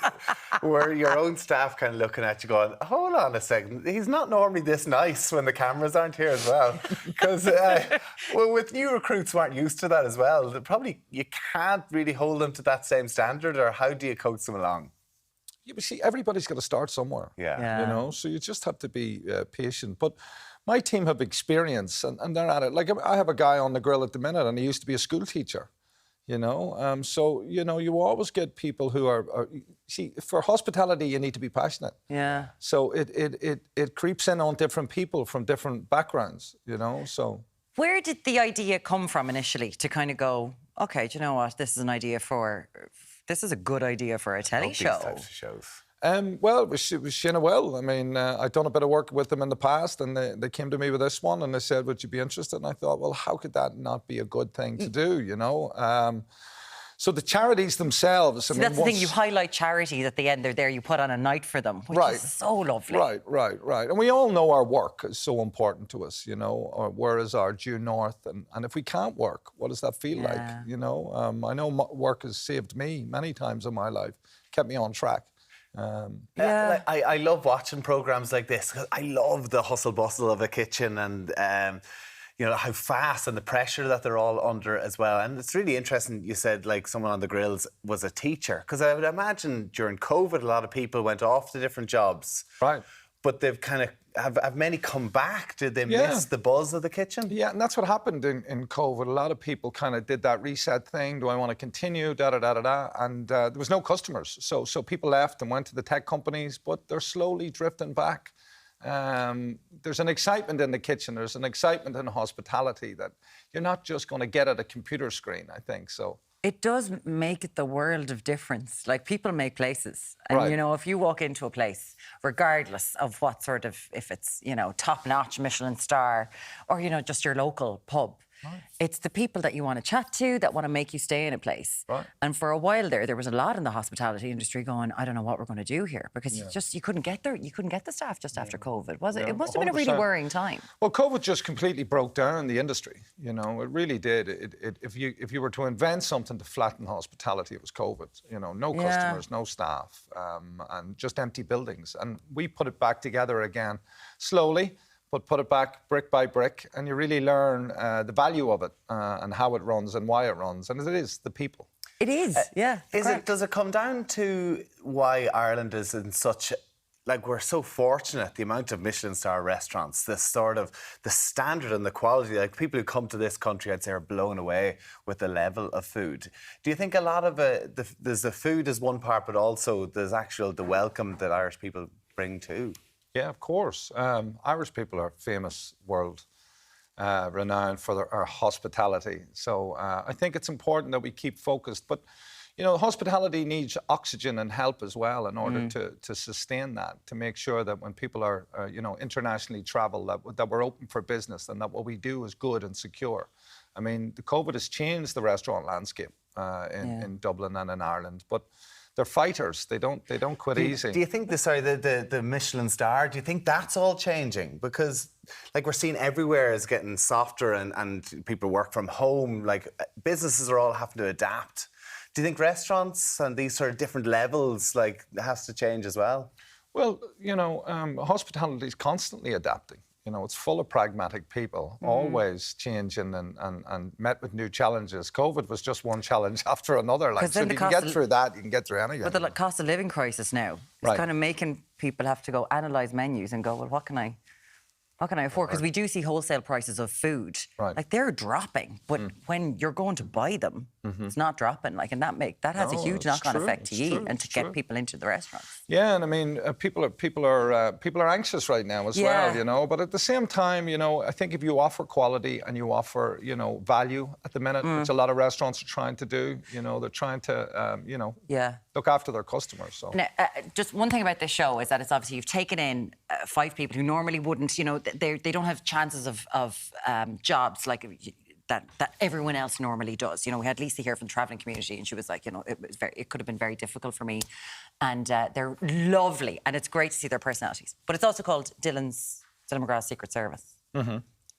Were your own staff kind of looking at you going, hold on a second, he's not normally this nice when the cameras aren't here as well? Because with new recruits who aren't used to that as well, probably you can't really hold them to that same standard, or how do you coach them along? Yeah, but see, everybody's got to start somewhere. Yeah. You know, so you just have to be patient. But my team have experience, and they're at it. Like, I have a guy on the grill at the minute, and he used to be a school teacher. You know, so you know, you always get people who are see, for hospitality, you need to be passionate. Yeah. So it creeps in on different people from different backgrounds. You know, so. Where did the idea come from initially to kind of go, okay, do you know what, this is a good idea for a telly show? These types of shows. Well, it was Shinna Will. I mean, I'd done a bit of work with them in the past, and they came to me with this one, and they said, would you be interested? And I thought, well, how could that not be a good thing to do, you know? So the charities themselves... See, that's the thing, you highlight charities at the end. They're there, you put on a night for them, which is so lovely. Right. And we all know our work is so important to us, you know, or where is our due north? And if we can't work, what does that feel like, you know? I know work has saved me many times in my life, kept me on track. I love watching programmes like this, because I love the hustle bustle of a kitchen, and you know, how fast and the pressure that they're all under as well. And it's really interesting you said, like, someone on the grills was a teacher, because I would imagine during COVID a lot of people went off to different jobs. Right. But they've kind of, have many come back? Did they miss the buzz of the kitchen? Yeah, and that's what happened in COVID. A lot of people kind of did that reset thing. Do I want to continue? And there was no customers. So people left and went to the tech companies, but they're slowly drifting back. There's an excitement in the kitchen. There's an excitement in hospitality that you're not just going to get at a computer screen, I think, so. It does make it the world of difference. Like, people make places. And, you know, if you walk into a place, regardless of what sort of, if it's, you know, top-notch Michelin star or, you know, just your local pub, it's the people that you want to chat to that want to make you stay in a place. And for a while there was a lot in the hospitality industry going, I don't know what we're going to do here, because you couldn't get there. You couldn't get the staff just after COVID, was it? It must have been a really worrying time. Well, COVID just completely broke down the industry. You know, it really did. If you were to invent something to flatten hospitality, it was COVID. You know, no customers, no staff, and just empty buildings. And we put it back together again, slowly, but put it back brick by brick, and you really learn the value of it and how it runs and why it runs. And it is the people. It is, yeah. Does it come down to why Ireland is in such... Like, we're so fortunate, the amount of Michelin star restaurants, the standard and the quality. Like, people who come to this country, I'd say, are blown away with the level of food. Do you think a lot of there's the food is one part, but also there's the welcome that Irish people bring too? Yeah, of course. Irish people are famous world renowned for our hospitality. So I think it's important that we keep focused. But, you know, hospitality needs oxygen and help as well in order to sustain that, to make sure that when people are, you know, internationally travel, that we're open for business and that what we do is good and secure. I mean, the COVID has changed the restaurant landscape in Dublin and in Ireland, but they're fighters. They don't quit easy. Do you think the Michelin star, do you think that's all changing? Because like we're seeing everywhere is getting softer and people work from home, like businesses are all having to adapt. Do you think restaurants and these sort of different levels like has to change as well? Well, you know, hospitality is constantly adapting. You know, it's full of pragmatic people, always changing and met with new challenges. COVID was just one challenge after another. Like, so if you can get through that, you can get through anything. But the cost of living crisis now is kind of making people have to go analyse menus and go, well, what can I afford? Because we do see wholesale prices of food, like they're dropping, but when you're going to buy them, it's not dropping. Like, and that has a huge knock-on effect to you and to get people into the restaurants. Yeah, and I mean, people are anxious right now as well, you know. But at the same time, you know, I think if you offer quality and you offer, you know, value at the minute, which a lot of restaurants are trying to do, you know, they're trying to, you know, look after their customers. So now, just one thing about this show is that it's obviously you've taken in 5 people who normally wouldn't, you know, they don't have chances of jobs like that everyone else normally does. You know, we had Lisa here from the travelling community, and she was like, you know, it could have been very difficult for me, and they're lovely, and it's great to see their personalities. But it's also called Dylan McGrath's Secret Service.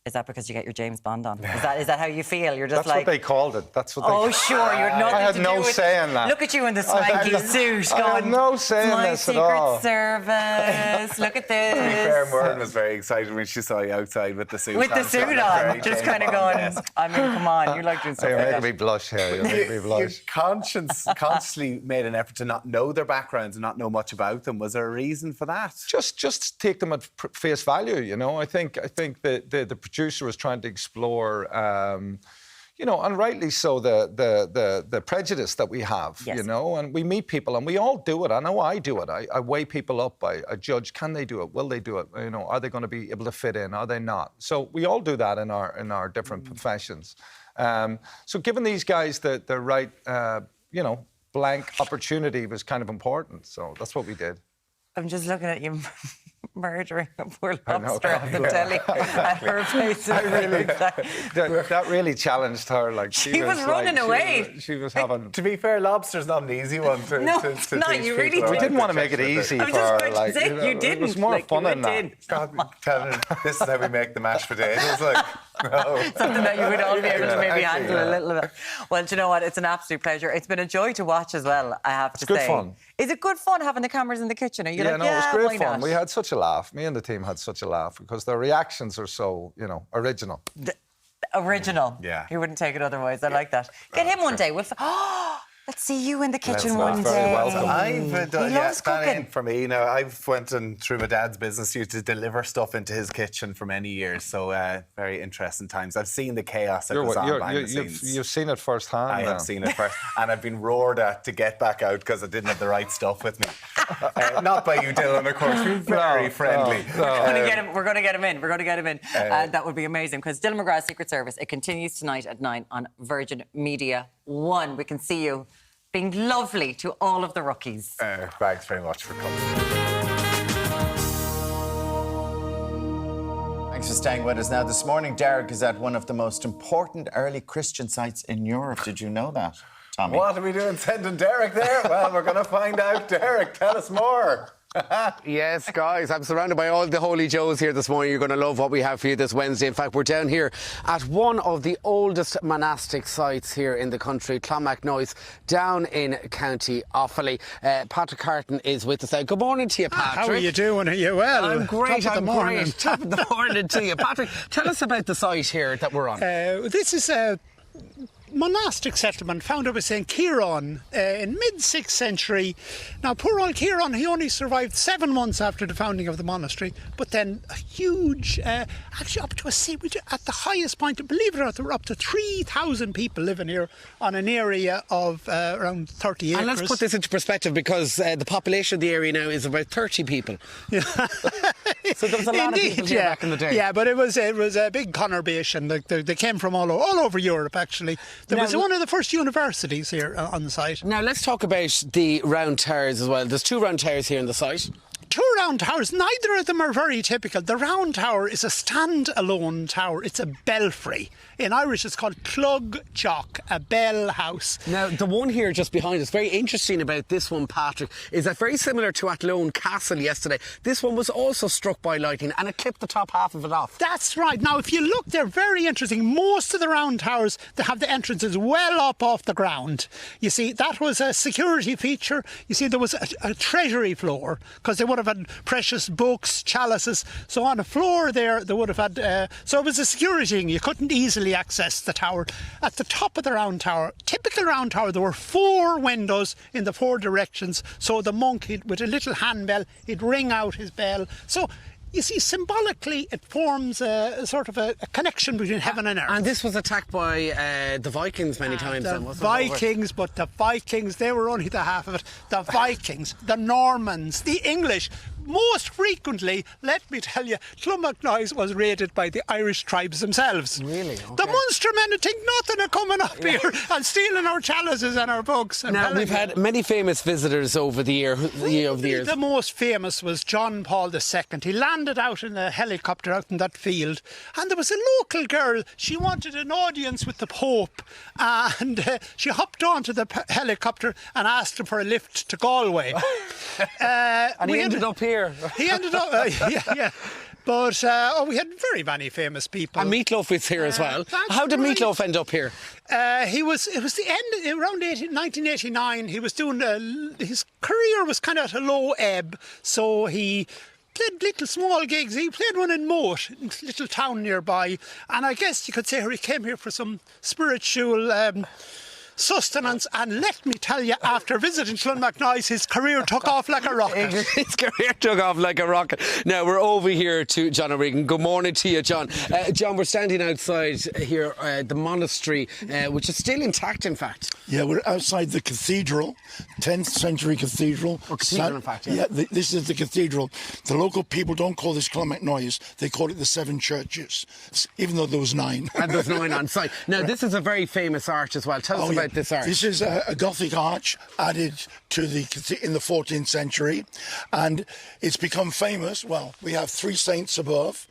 Is that because you get your James Bond on? Is that how you feel? You're just that's what they called it. That's what. Oh, sure. You're nothing I had to no do with say in that. Look at you in the swanky suit. I had no say in this at all. Secret Service. Look at this. To be fair, Byrne was very excited when she saw you outside with the suit on. With the suit on, just kind of going. I mean, come on, you like doing stuff. You're making me blush here. You're making me blush. You consciously made an effort to not know their backgrounds and not know much about them. Was there a reason for that? Just take them at face value. You know, I think the producer was trying to explore, you know, and rightly so, the prejudice that we have, you know, and we meet people and we all do it. I know I do it. I weigh people up. I judge, can they do it? Will they do it? You know, are they going to be able to fit in? Are they not? So we all do that in our different professions. So giving these guys the right, you know, blank opportunity was kind of important. So that's what we did. I'm just looking at you murdering a poor lobster on the telly and her face. That really challenged her. Like she was running away. She was having. To be fair, lobster's not an easy one to. No, it's not. You really did. We didn't want to make it easy for her. Like, you know, you didn't. It was more fun than that. Telling her, this is how we make the mashed potatoes. Like, no. Something that you would all be able to maybe handle a little bit. Well, do you know what? It's an absolute pleasure. It's been a joy to watch as well, I have to say. It's good fun. Is it good fun having the cameras in the kitchen? Are you like, it was great fun. We had such a laugh. Me and the team had such a laugh because their reactions are so, you know, original. Original. Yeah. You wouldn't take it otherwise. I like that. Get him one day. Let's see you in the kitchen one day. Very welcome. He loves cooking. For me, you know, I've went and through my dad's business, used to deliver stuff into his kitchen for many years. So very interesting times. I've seen the chaos that goes on behind the scenes. You've seen it firsthand. I have seen it first, and I've been roared at to get back out because I didn't have the right stuff with me. Not by you, Dylan, of course. You're very friendly. We're going to get him in. We're going to get him in. That would be amazing because Dylan McGrath's Secret Service. It continues tonight at 9 on Virgin Media 1. We can see you being lovely to all of the rookies. Thanks very much for coming. Thanks for staying with us. Now, this morning, Deric is at one of the most important early Christian sites in Europe. Did you know that, Tommy? What are we doing sending Deric there? Well, we're going to find out. Deric, tell us more. Yes, guys, I'm surrounded by all the Holy Joes here this morning. You're going to love what we have for you this Wednesday. In fact, we're down here at one of the oldest monastic sites here in the country, Clonmacnoise, down in County Offaly. Patrick Carton is with us. Good morning to you, Patrick. How are you doing? Are you well? I'm great. Top of the morning. Top of the morning to you. Patrick, tell us about the site here that we're on. This is a monastic settlement founded by St. Kieran in mid-6th century. Now, poor old Kieran, he only survived 7 months after the founding of the monastery, but then a huge, actually up to at the highest point, believe it or not, there were up to 3,000 people living here on an area of around 30 acres. And let's put this into perspective because the population of the area now is about 30 people. Yeah. So there was a lot of people here back in the day. Yeah, but it was a big conurbation. They came from all over Europe, actually. There was one of the first universities here on the site. Now, let's talk about the round towers as well. There's 2 round towers here on the site. 2 round towers, neither of them are very typical. The round tower is a stand-alone tower. It's a belfry. In Irish, it's called Clog Jock, a bell house. Now, the one here just behind us, very interesting about this one, Patrick, is that very similar to Athlone Castle yesterday. This one was also struck by lightning and it clipped the top half of it off. That's right. Now, if you look, they're very interesting. Most of the round towers, they have the entrances well up off the ground. You see, that was a security feature. You see, there was a treasury floor, because they would have had precious books, chalices. So on the floor there, they would have had... so it was a security thing. You couldn't easily access the tower. At the top of the round tower, typical round tower, there were 4 windows in the 4 directions. So the monk, with a little handbell, he'd ring out his bell. So... you see, symbolically, it forms a sort of a connection between heaven and earth. And this was attacked by the Vikings many times. The Vikings, but the Vikings, they were only the half of it. The Vikings, the Normans, the English. Most frequently, let me tell you, Clonmacnoise was raided by the Irish tribes themselves. Really? Okay. The Munster men would think nothing of coming up here and stealing our chalices and our books. Now, we've had many famous visitors over the years. The most famous was John Paul II. He landed out in a helicopter out in that field, and there was a local girl. She wanted an audience with the Pope, and she hopped onto the helicopter and asked him for a lift to Galway. And he ended up here. He ended up, yeah. But we had very many famous people. And Meatloaf is here as well. How did Meatloaf end up here? It was the end, around 1989, he was doing, his career was kind of at a low ebb, so he played little small gigs. He played one in Moat, a little town nearby, and I guess you could say he came here for some spiritual sustenance, and let me tell you, after visiting Clonmacnoise, his career took off like a rocket. His career took off like a rocket. Now, we're over here to John O'Regan. Good morning to you, John. John, we're standing outside here, the monastery, which is still intact, in fact. Yeah, we're outside the cathedral, 10th century cathedral. Or cathedral, in fact, yeah. This is the cathedral. The local people don't call this Clonmacnoise, they call it the 7 churches, even though there was 9. And there's 9 on site. Now, this is a very famous arch as well. Tell us about this arch. This is a Gothic arch added to in the 14th century, and it's become famous. Well, we have 3 saints above.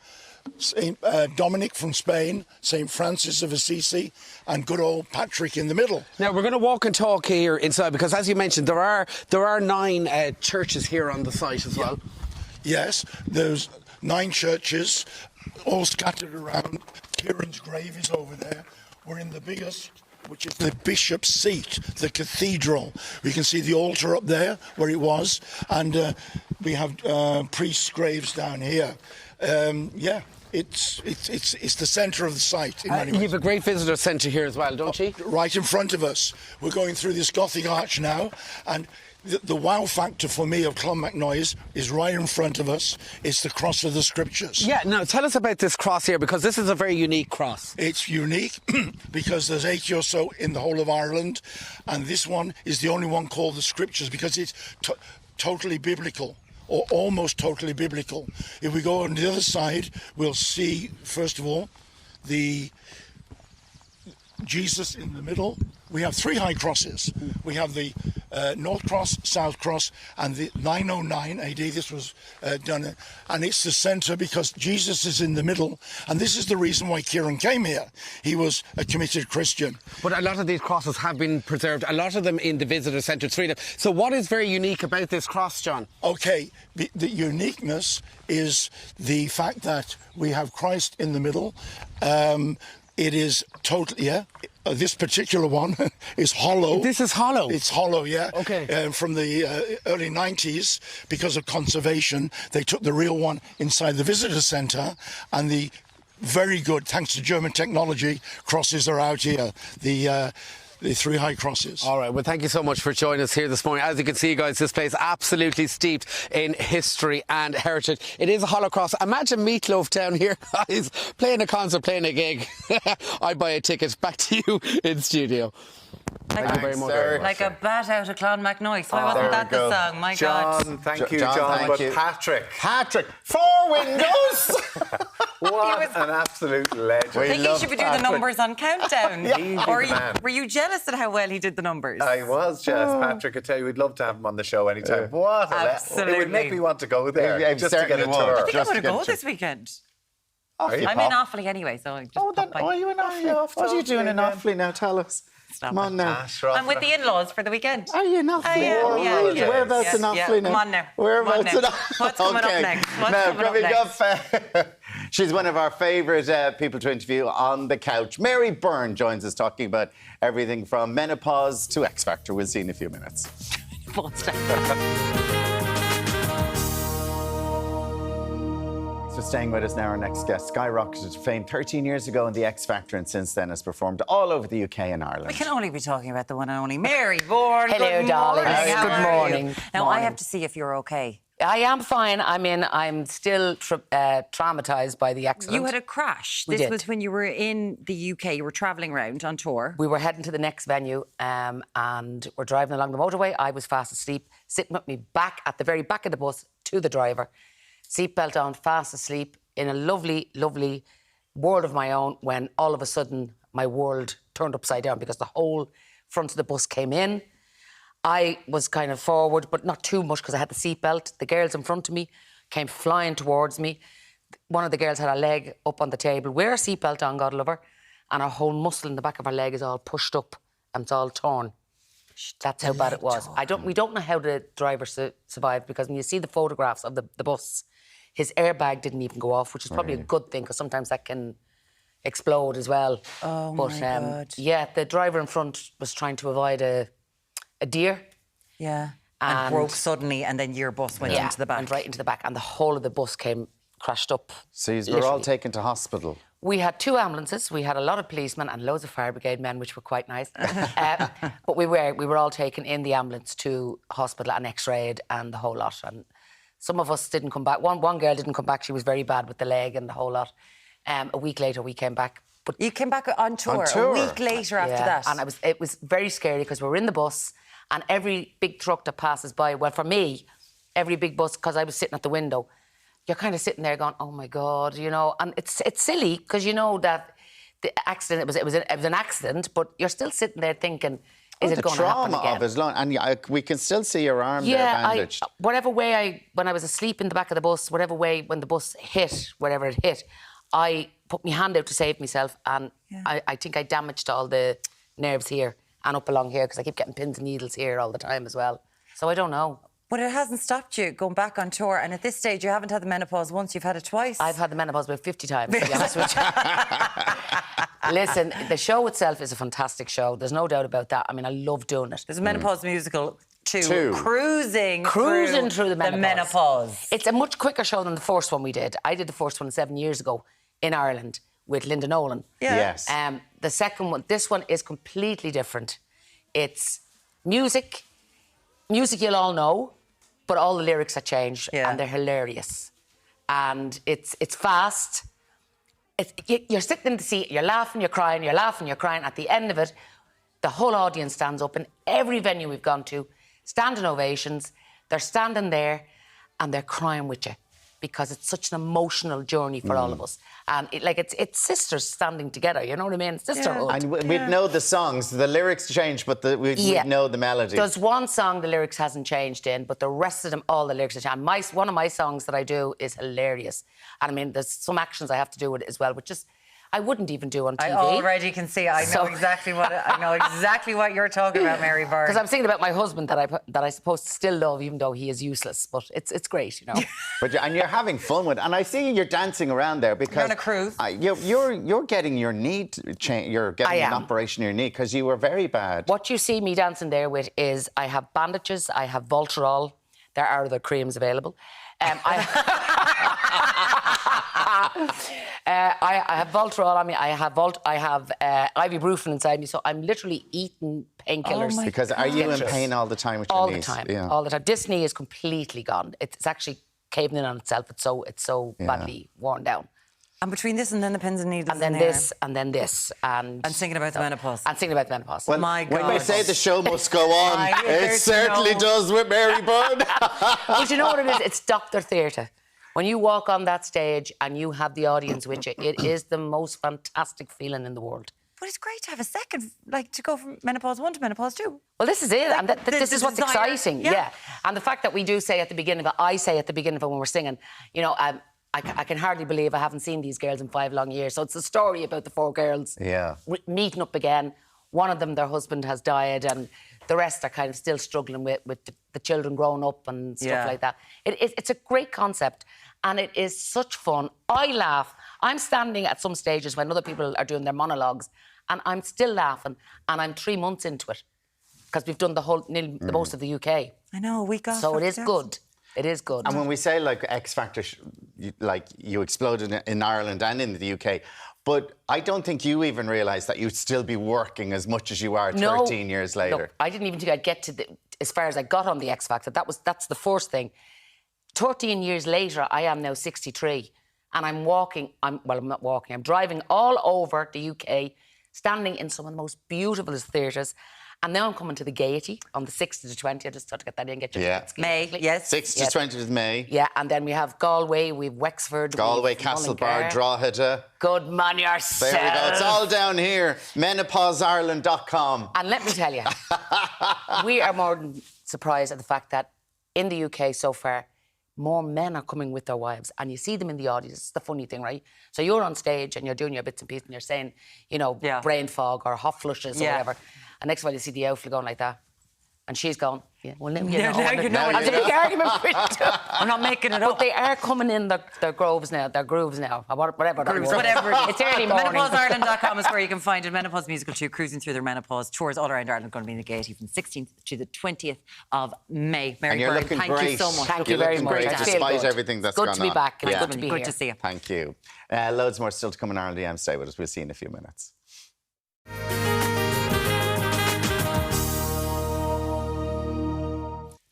Saint Dominic from Spain, Saint Francis of Assisi, and good old Patrick in the middle. Now we're going to walk and talk here inside, because as you mentioned, there are 9 churches here on the site as well. Yes, there's 9 churches, all scattered around. Kieran's grave is over there. We're in the biggest, which is the bishop's seat, the cathedral. We can see the altar up there where it was, and we have priests' graves down here. It's the centre of the site in many ways. You have a great visitor centre here as well, don't you? Right in front of us. We're going through this Gothic arch now, and the wow factor for me of Clonmacnoise is right in front of us. It's the cross of the scriptures. Yeah, now tell us about this cross here, because this is a very unique cross. It's unique because there's 80 or so in the whole of Ireland, and this one is the only one called the scriptures because it's totally biblical, or almost totally biblical. If we go on the other side, we'll see, first of all, the Jesus in the middle. We have 3 high crosses. We have the North Cross, South Cross, and the 909 AD. This was done, and it's the centre because Jesus is in the middle, and this is the reason why Kieran came here. He was a committed Christian. But a lot of these crosses have been preserved, a lot of them in the visitor centre, 3 of them. So what is very unique about this cross, John? Okay, the uniqueness is the fact that we have Christ in the middle. It is totally, this particular one is hollow. This is hollow? It's hollow, yeah. Okay. From the early 90s, because of conservation, they took the real one inside the visitor centre, and the very good, thanks to German technology, crosses are out here. The 3 high crosses. All right, well, thank you so much for joining us here this morning. As you can see, guys, this place absolutely steeped in history and heritage. It is a hollow cross. Imagine Meatloaf down here, guys, playing a concert, playing a gig. I'd buy a ticket. Back to you in studio. Thank you very much. Like a bat out of Clonmacnoise. Why wasn't that There we the go. song? My John, God. thank you, John. thank But you. Patrick. Patrick, 4 windows. What an absolute legend. I think he should be doing the numbers on Countdown. Yeah. Or He's the man. were you jealous at how well he did the numbers? I was jealous. Patrick, I tell you, we'd love to have him on the show anytime. What Absolutely. It would make me want to go there Yeah, just to get a certainly tour. would. I think I'm Just going to to go get this weekend. Are you? I'm in Offaly anyway, so I just pop by. Oh, you in Offaly? What are you doing in Offaly now? Tell us. Stop Come on now. I'm with the in-laws for the weekend. Are you in Offaly? I am, yeah. Whereabouts in Offaly now? Come on now. Whereabouts in Offaly? What's coming up next? What's now, coming up next? She's one of our favourite people to interview on the couch. Mary Byrne joins us talking about everything from menopause to X Factor. We'll see in a few minutes. So staying with us now, our next guest skyrocketed to fame 13 years ago in the X Factor and since then has performed all over the UK and Ireland. We can only be talking about the one and only Mary Byrne. Hello, Good darling. morning. How Good are morning. you? Now, I have to see if you're okay. I am fine. I'm still traumatised by the accident. You had a crash. We This did. was when you were in the UK. You were travelling around on tour. We were heading to the next venue and we're driving along the motorway. I was fast asleep, sitting with me back at the very back of the bus to the driver, seatbelt on, fast asleep, in a lovely, lovely world of my own when all of a sudden my world turned upside down because the whole front of the bus came in. I was kind of forward, but not too much because I had the seatbelt. The girls in front of me came flying towards me. One of the girls had a leg up on the table. Wear a seatbelt on, God love her. And her whole muscle in the back of her leg is all pushed up and it's all torn. That's how bad it was. We don't know how the driver survived because when you see the photographs of the bus, his airbag didn't even go off, which is probably a good thing because sometimes that can explode as well. Oh, my God. Yeah, the driver in front was trying to avoid a deer. Yeah. And broke suddenly, and then your bus went into the back. Went right into the back, and the whole of the bus crashed up. So you were all taken to hospital. We had 2 ambulances. We had a lot of policemen and loads of fire brigade men, which were quite nice. But we were all taken in the ambulance to hospital and X-rayed and the whole lot. And some of us didn't come back. One girl didn't come back. She was very bad with the leg and the whole lot. A week later, we came back. But you came back on tour a week later after that. And it was very scary because we were in the bus and every big truck that passes by, well, for me, every big bus, because I was sitting at the window, you're kind of sitting there going, oh my God, you know, and it's silly because you know that the accident, it was an accident, but you're still sitting there thinking, is it going to happen again? The trauma of his lung, and we can still see your arm there bandaged. Whatever way when I was asleep in the back of the bus, whatever way when the bus hit, wherever it hit, I put my hand out to save myself, and I think I damaged all the nerves here and up along here because I keep getting pins and needles here all the time as well. So I don't know. But it hasn't stopped you going back on tour, and at this stage you haven't had the menopause once, you've had it twice. I've had the menopause about 50 times, to be honest with you. Listen, the show itself is a fantastic show. There's no doubt about that. I mean, I love doing it. There's a Menopause the Musical 2. Cruising through the menopause. It's a much quicker show than the first one we did. I did the first one 7 years ago in Ireland with Linda Nolan. Yeah. Yes. The second one, this one is completely different. It's music you'll all know, but all the lyrics are changed and they're hilarious. And it's fast. You're sitting in the seat, you're laughing, you're crying, you're laughing, you're crying. At the end of it, the whole audience stands up in every venue we've gone to, standing ovations. They're standing there and they're crying with you because it's such an emotional journey for all of us. And it's sisters standing together, you know what I mean? Sisterhood. And we'd know the songs. The lyrics change, but we'd know the melody. There's one song the lyrics hasn't changed in, but the rest of them, all the lyrics have changed. One of my songs that I do is hilarious. And I mean, there's some actions I have to do with it as well, which just I wouldn't even do on TV. I already can see. I know exactly what you're talking about, Mary Byrne. Because I'm thinking about my husband that I suppose to still love, even though he is useless. But it's great, you know. And you're having fun with it. And I see you're dancing around there because you're on a cruise. You're getting your knee changed. You're getting an operation in your knee because you were very bad. What you see me dancing there with is I have bandages, I have Voltarol. There are other creams available. I have Voltarol. I mean, I have ibuprofen inside me, so I'm literally eating painkillers. Because are you in pain all the time with your knees? All the time. This knee is completely gone. It's actually caving in on itself. It's so badly worn down. And between this and then the pins and needles and then in there. this, and then this, and singing about the menopause. And singing about the menopause. Well, My God. when they say the show must go on, it certainly does with Mary Byrne. But you know what it is? It's doctor theatre. When you walk on that stage and you have the audience with you, it is the most fantastic feeling in the world. But it's great to have a second, like to go from menopause 1 to menopause 2. Well, this is it, and this is what's desire, exciting, yeah. And the fact that we do say at the beginning of it, I say at the beginning of it when we're singing, you know, I can hardly believe I haven't seen these girls in 5 long years. So it's a story about the 4 girls meeting up again. One of them, their husband has died, and the rest are kind of still struggling with the children growing up and stuff like that. It's a great concept, and it is such fun. I laugh. I'm standing at some stages when other people are doing their monologues, and I'm still laughing, and I'm 3 months into it because we've done the most of the UK. I know, a week off. So it is good. It is good. And when we say, like, X Factor, like, you exploded in Ireland and in the UK, but I don't think you even realised that you'd still be working as much as you are 13 years later. No, I didn't even think I'd get to as far as I got on the X Factor. That's the first thing. 13 years later, I am now 63, and I'm walking. I'm not walking. I'm driving all over the UK, standing in some of the most beautiful theatres. And now I'm coming to the Gaiety on the 6th to the 20th. I just have to get that in, get your tickets. May, yes. 6th to 20th of May. Yeah, and then we have Galway, we've Wexford. Galway, Castlebar, Drogheda. Good man yourself. There we go. It's all down here. MenopauseIreland.com. And let me tell you, we are more than surprised at the fact that in the UK so far, more men are coming with their wives, and you see them in the audience. It's the funny thing, right? So you're on stage and you're doing your bits and pieces and you're saying, you know, brain fog or hot flushes or whatever. And next while you see the outfit going like that. And she's going, well, now you know. That's a big argument. I'm not making it up. But they are coming in their grooves now, whatever. Whatever it is. It's early morning. MenopauseIreland.com is where you can find it. Menopause Musical 2, cruising through their menopause tours all around Ireland, going to be in the Gaiety from the 16th to the 20th of May. Mary Byrne, thank you so much. Thank you very much. Despite everything that's gone on. Good to be back. It's good to be here. Good to see you. Thank you. Loads more still to come in Ireland DM. Stay with us. We'll see you in a few minutes.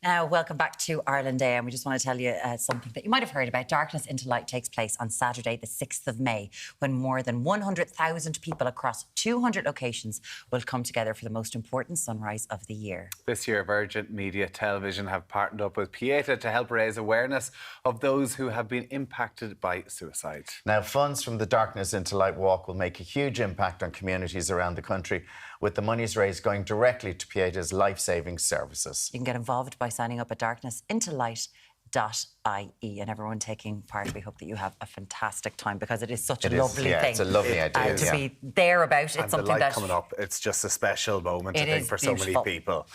Now, welcome back to Ireland Day, and we just want to tell you something that you might have heard about. Darkness into Light takes place on Saturday, the 6th of May, when more than 100,000 people across 200 locations will come together for the most important sunrise of the year. This year, Virgin Media Television have partnered up with Pieta to help raise awareness of those who have been impacted by suicide. Now, funds from the Darkness into Light walk will make a huge impact on communities around the country, with the monies raised going directly to Pieta's life-saving services. You can get involved by signing up at darknessintolight.ie, and everyone taking part, we hope that you have a fantastic time, because it is such a lovely thing. It's a lovely idea. To be there about, it's and something the light that... coming up, it's just a special moment, I think, for so many people.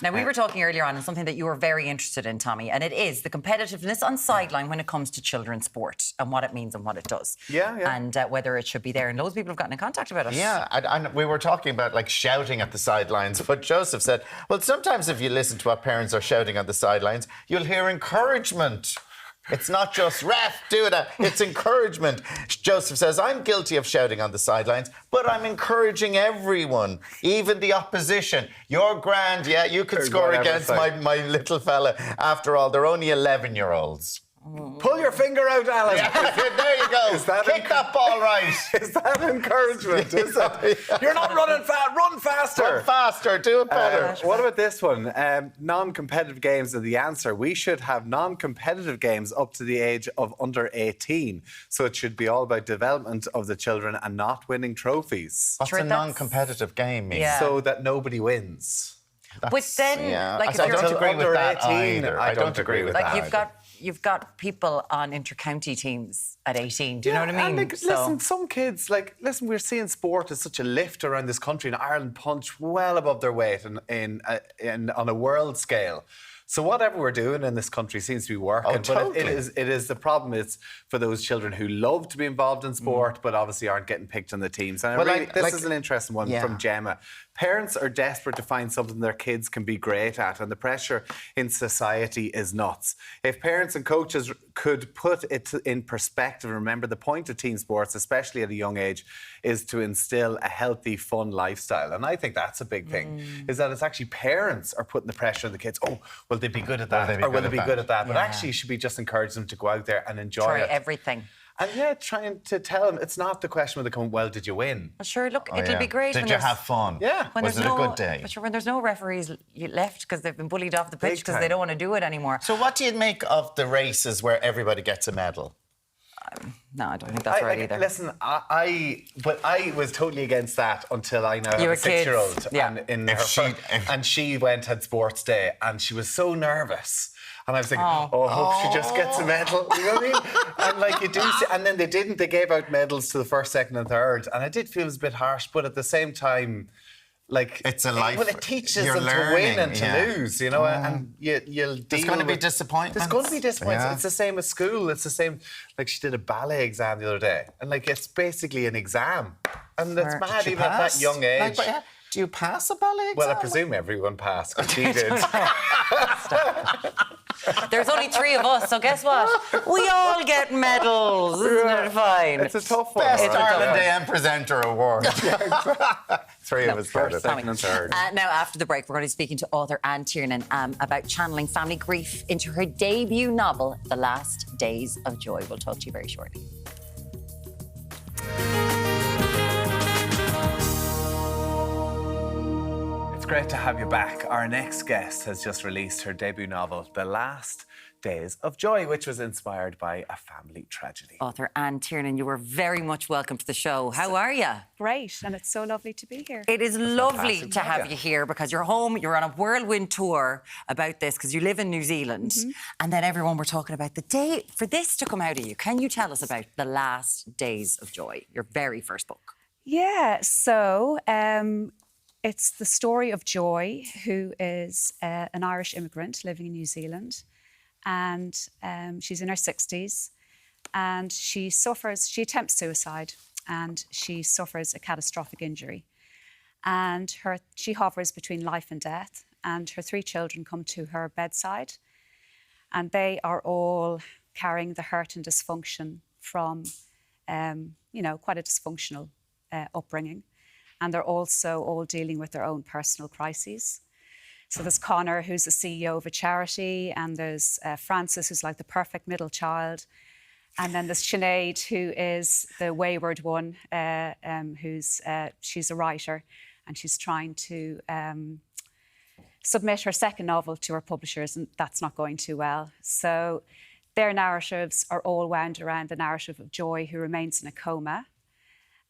Now, we were talking earlier on something that you were very interested in, Tommy, and it is the competitiveness on sideline when it comes to children's sport and what it means and what it does. And whether it should be there. And loads of people have gotten in contact about it. Yeah, and we were talking about, like, shouting at the sidelines, but Joseph said, well, sometimes if you listen to what parents are shouting on the sidelines, you'll hear encouragement. It's not just, ref, do it. It's encouragement. Joseph says, I'm guilty of shouting on the sidelines, but I'm encouraging everyone, even the opposition. You're grand, yeah, you could score against my little fella. After all, they're only 11-year-olds. Pull your finger out, Alan. There you go. Kick that ball right. Is that encouragement? Is it? You're not running fast. Run faster. Run faster. Do it better. What about this one? Non-competitive games are the answer. We should have non-competitive games up to the age of under 18. So it should be all about development of the children and not winning trophies. What's a non-competitive game mean? So that nobody wins. But then, like, I don't agree with that either. I don't agree with that. You've got people on inter-county teams at 18. Do you know what I mean? And listen, some kids, we're seeing sport as such a lift around this country, and Ireland punch well above their weight on a world scale. So whatever we're doing in this country seems to be working. Oh, totally. But it is the problem. It's for those children who love to be involved in sport, but obviously aren't getting picked on the teams. And this is an interesting one from Gemma. Parents are desperate to find something their kids can be great at, and the pressure in society is nuts. If parents and coaches could put it in perspective and remember the point of team sports, especially at a young age, is to instill a healthy, fun lifestyle. And I think that's a big thing, is that it's actually parents are putting the pressure on the kids. Oh, will they be good at that? Or will they be good at that? But actually, you should be just encouraging them to go out there and enjoy it. Try everything. And yeah, trying to tell him it's not the question when they come, well, did you win? Well, sure, look, Oh, it'll yeah. be great. Did when you there's- have fun? Yeah. When Was there's it a no- good day? But sure, when there's no referees left because they've been bullied off the pitch Big because time. they don't want to do it anymore. So what do you make of the races where everybody gets a medal? No, I don't think that's right either. Listen, I was totally against that until I now have You a were kids. 6-year-old. Yeah. And, in If her she- and she went had sports day and she was so nervous. And I was thinking, I hope she just gets a medal. You know what I mean? And like you do see, and then they didn't. They gave out medals to the first, second and third. And I did feel it was a bit harsh, but at the same time, like it's a life. Well, it teaches you're them to win learning, and to yeah. lose, you know, and you'll deal There's going to be with- disappointments. There's going to be disappointments. Yeah. It's the same as school. It's the same. Like she did a ballet exam the other day, and like it's basically an exam, and it's Did mad she even at that pass? young age. Like, but, do you pass a ballet exam? Well, I presume everyone passed because she did. There's only 3 of us, so guess what? We all get medals. Isn't it fine? It's a tough one. Best It's a tough Ireland one. AM presenter award. 3 of us got it. second and third. Now, after the break, we're going to be speaking to author Anne Tiernan about channeling family grief into her debut novel, The Last Days of Joy. We'll talk to you very shortly. It's great to have you back. Our next guest has just released her debut novel, The Last Days of Joy, which was inspired by a family tragedy. Author Anne Tiernan, you were very much welcome to the show. How are you? Great, and it's so lovely to be here. It is lovely fantastic to to have have you here because you're home, you're on a whirlwind tour about this because you live in New Zealand. And then everyone were talking about the day for this to come out of you. Can you tell us about The Last Days of Joy, your very first book? Yeah, so it's the story of Joy, who is an Irish immigrant living in New Zealand. And she's in her 60s. And she attempts suicide. And she suffers a catastrophic injury. And she hovers between life and death. And her 3 children come to her bedside. And they are all carrying the hurt and dysfunction from, quite a dysfunctional upbringing. And they're also all dealing with their own personal crises. So there's Connor, who's the CEO of a charity, and there's Frances, who's like the perfect middle child. And then there's Sinead, who is the wayward one, she's a writer, and she's trying to submit her second novel to her publishers, and that's not going too well. So their narratives are all wound around the narrative of Joy, who remains in a coma.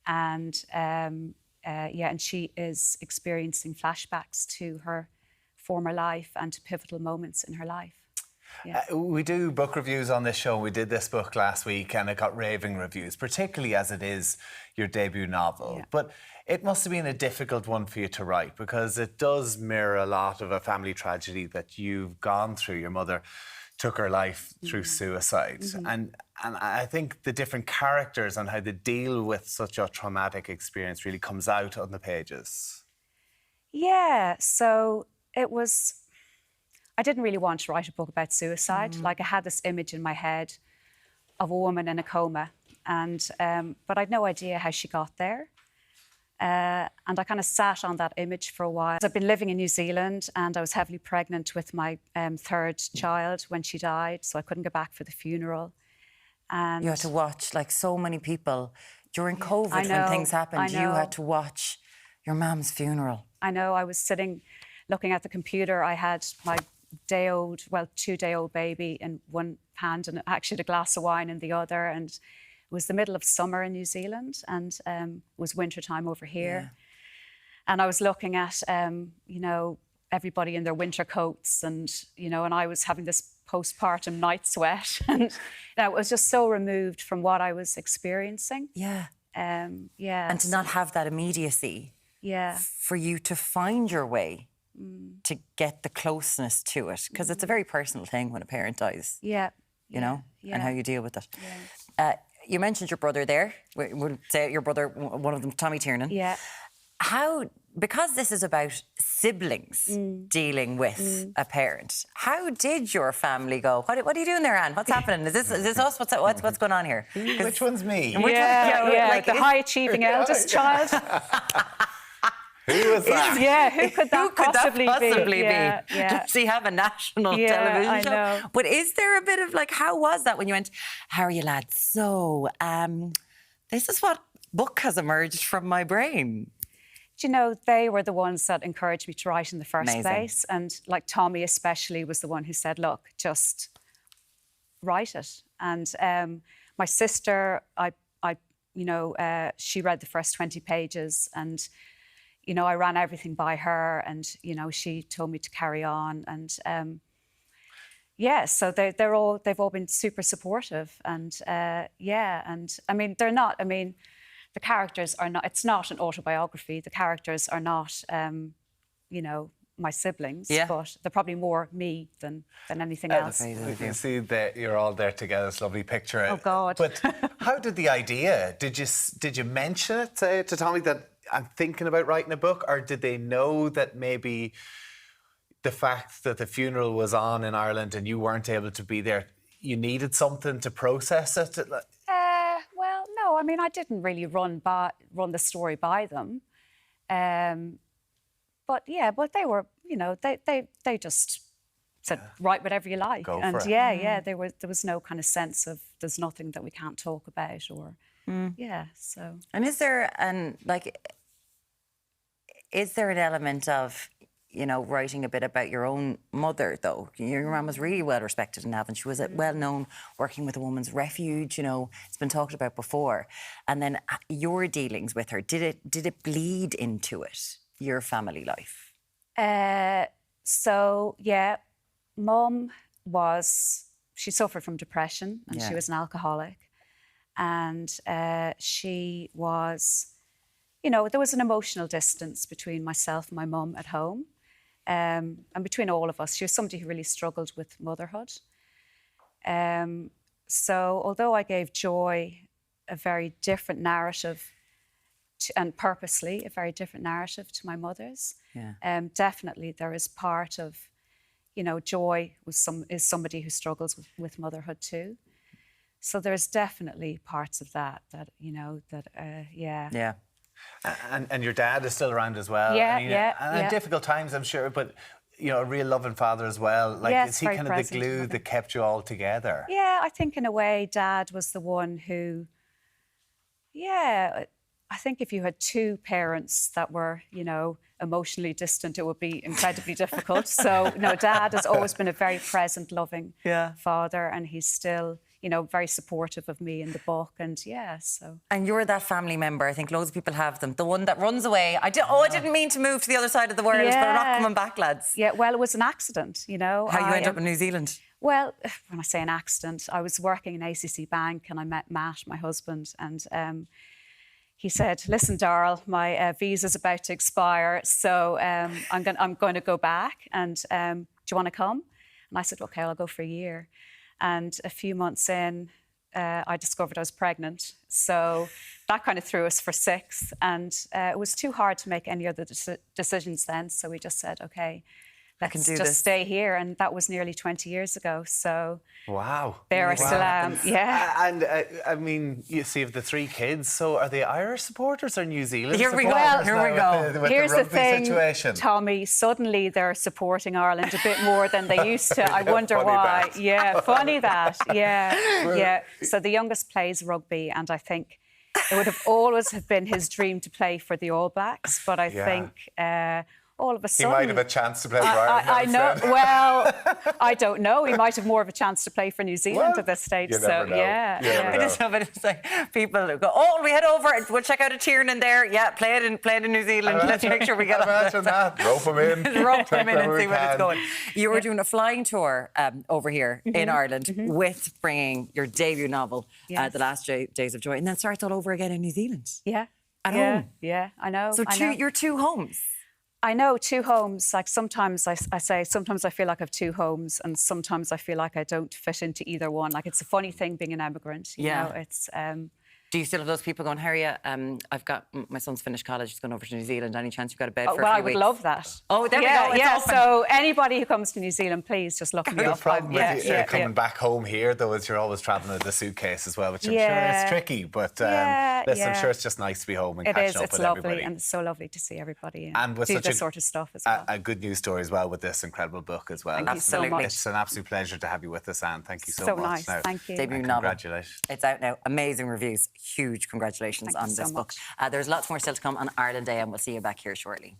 And and she is experiencing flashbacks to her former life and to pivotal moments in her life. Yeah. We do book reviews on this show. We did this book last week and it got raving reviews, particularly as it is your debut novel. Yeah. But it must have been a difficult one for you to write because it does mirror a lot of a family tragedy that you've gone through. Your mother took her life through suicide. And I think the different characters and how they deal with such a traumatic experience really comes out on the pages. Yeah, so I didn't really want to write a book about suicide. Like I had this image in my head of a woman in a coma, and but I'd no idea how she got there. And I kind of sat on that image for a while. I've been living in New Zealand and I was heavily pregnant with my 3rd child when she died, so I couldn't go back for the funeral. And You had to watch, like so many people, during COVID I know, when things happened, I you know. had to watch your mum's funeral. I know, I was sitting looking at the computer. I had my 2-day-old baby in one hand and actually a glass of wine in the other. And it was the middle of summer in New Zealand and it was wintertime over here. Yeah. And I was looking at, everybody in their winter coats and I was having this postpartum night sweat. And it was just so removed from what I was experiencing. Yeah. Yeah. And to not have that immediacy. Yeah. For you to find your way to get the closeness to it. Because it's a very personal thing when a parent dies. Yeah. You know, Yeah. and how you deal with it. Yeah. You mentioned your brother there. We'll say your brother, one of them, Tommy Tiernan. Yeah. Because this is about siblings dealing with a parent, how did your family go? What are you doing there, Anne? What's happening? Is this us? What's going on here? Which one's me? Like the high-achieving eldest child. Who was that? Yeah, who could that possibly be? Yeah. Yeah. Does he have a national Yeah, television I show? know. But is there a bit of like, how was that when you went, how are you lads? So, this is what book has emerged from my brain. Do you know, they were the ones that encouraged me to write in the first Amazing. place. And like Tommy especially was the one who said, look, just write it. And my sister, she read the first 20 pages and, you know, I ran everything by her and, you know, she told me to carry on. And so they've all been super supportive. And and I mean, the characters are not, it's not an autobiography. The characters are not, my siblings, but they're probably more me than anything else. You can see that you're all there together. It's a lovely picture. Oh, God. But how did the idea, did you mention it to Tommy that I'm thinking about writing a book, or did they know that maybe the fact that the funeral was on in Ireland and you weren't able to be there, you needed something to process it? Well, no, I mean, I didn't really run the story by them. But they were, you know, they just said, write whatever you like. Go and for it. there was no kind of sense of there's nothing that we can't talk about or, so. And is there an element of, you know, writing a bit about your own mother, though? Your mum was really well respected in Navan. She was well known working with a woman's refuge, you know, it's been talked about before. And then your dealings with her, did it bleed into it, your family life? Mum she suffered from depression and she was an alcoholic. And she was, you know, there was an emotional distance between myself and my mum at home. And between all of us, she was somebody who really struggled with motherhood. So although I gave Joy a very different narrative, and purposely a very different narrative to my mother's, definitely there is part of, you know, Joy is somebody who struggles with motherhood too. So there's definitely parts of that, Yeah. And your dad is still around as well. And difficult times, I'm sure, but, you know, a real loving father as well. Like, is he kind of the glue that kept you all together? Yeah, I think in a way, Dad was the one who, I think if you had two parents that were, you know, emotionally distant, it would be incredibly difficult. So, no, Dad has always been a very present, loving father, and he's still, you know, very supportive of me in the book, and so. And you're that family member, I think loads of people have them, the one that runs away. I didn't mean to move to the other side of the world, but I'm not coming back, lads. Yeah, well, it was an accident, you know. How you end up in New Zealand? Well, when I say an accident, I was working in ACC Bank and I met Matt, my husband, and he said, listen, Darrell, my visa's about to expire, so I'm going to go back, and do you want to come? And I said, OK, I'll go for a year. And a few months in, I discovered I was pregnant. So that kind of threw us for 6. And it was too hard to make any other decisions then. So we just said, OK, let's just stay here. And that was nearly 20 years ago. So wow, there I still am. Yeah. And I mean, you see, of the 3 kids, so are they Irish supporters or New Zealand Here we supporters? go. Here's the thing, situation. Tommy, suddenly they're supporting Ireland a bit more than they used to. I wonder why. Yeah, funny that. Yeah. So the youngest plays rugby, and I think it would have always have been his dream to play for the All Blacks, but I think all of a sudden... He might have a chance to play for Ireland. I know. Well, I don't know. He might have more of a chance to play for New Zealand at this stage. You never know. Yeah. I just know, but it's like people who go, oh, we head over, we'll check out a Tiernan there. Yeah, play it in New Zealand. Let's make sure we get Imagine that. Rope him in. Rope him in and see where it's going. You were doing a flying tour over here in Ireland with bringing your debut novel, The Last Days of Joy, and then starts all over again in New Zealand. Yeah. At home. Yeah, I know. So your 2 homes. I know, 2 homes. Like sometimes I say, sometimes I feel like I have 2 homes, and sometimes I feel like I don't fit into either one. Like it's a funny thing being an emigrant. You know, it's Do you still have those people going, Harriet, I've got my son's finished college, he's going over to New Zealand. Any chance you've got a bed for a few Well, I would weeks? love that. Oh, there we go. It's open. So anybody who comes to New Zealand, please just look me The up. problem with coming back home here, though, is you're always travelling with a suitcase as well, which I'm sure is tricky. But listen, I'm sure it's just nice to be home and catch up It's with lovely, everybody. and it's so lovely to see everybody And with do such this sort of stuff as well. a good news story as well with this incredible book as well. Thank you so much. It's an absolute pleasure to have you with us, Anne. Thank you so So much. nice. Now, Thank you. Debut and novel. congratulations. It's out now. Amazing reviews. Huge congratulations on this book. There's lots more still to come on Ireland Day, and we'll see you back here shortly.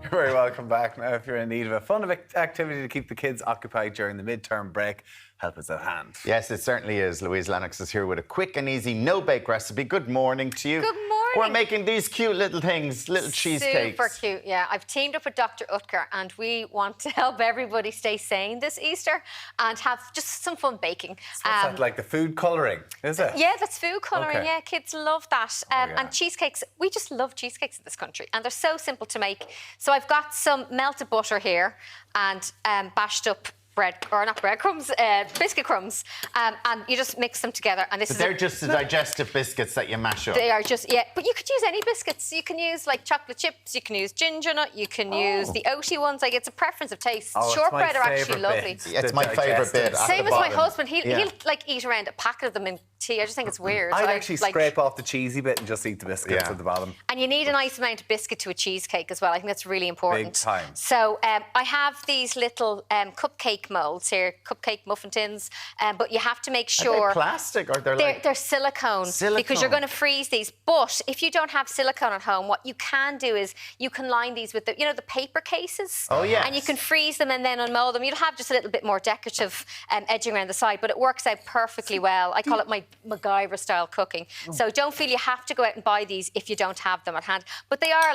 You're very welcome back. Now, if you're in need of a fun activity to keep the kids occupied during the midterm break, help is at hand. Yes, it certainly is. Louise Lennox is here with a quick and easy no-bake recipe. Good morning to you. Good morning. We're making these cute little things, little cheesecakes. Super cute, yeah. I've teamed up with Dr. Utker and we want to help everybody stay sane this Easter and have just some fun baking. What's that, like the food colouring, is it? Yeah, that's food colouring, Okay. yeah. Kids love that. yeah. And cheesecakes, we just love cheesecakes in this country and they're so simple to make. So I've got some melted butter here and bashed up biscuit crumbs, and you just mix them together. And So they're just the digestive biscuits that you mash up. They are just, yeah. But you could use any biscuits. You can use like chocolate chips, you can use ginger nut, you can use the oaty ones. Like it's a preference of taste. Shortbread are actually lovely. It's my favourite bit. Same as my husband. He'll like eat around a packet of them in tea. I just think it's weird. I'd actually scrape off the cheesy bit and just eat the biscuits at the bottom. And you need a nice amount of biscuit to a cheesecake as well. I think that's really important. Big time. So I have these little cupcake molds here, cupcake muffin tins, but you have to make sure... Are they plastic or they're silicone, because you're going to freeze these. But if you don't have silicone at home, what you can do is you can line these with the paper cases. Oh, yes. And you can freeze them and then unmold them. You'll have just a little bit more decorative edging around the side, but it works out perfectly well. I call it my MacGyver style cooking. So don't feel you have to go out and buy these if you don't have them at hand. But they are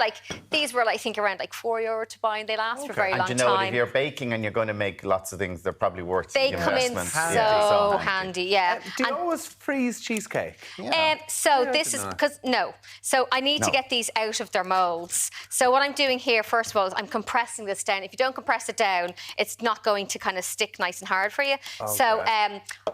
these were I think around €4 to buy, and they last for a very long And you know what, time. if you're baking and you're going to make lots of things, they're probably worth They the come in investment. so handy, yeah. Do you always freeze cheesecake? So I need to get these out of their moulds. So what I'm doing here, first of all, is I'm compressing this down. If you don't compress it down, it's not going to kind of stick nice and hard for you. Okay. So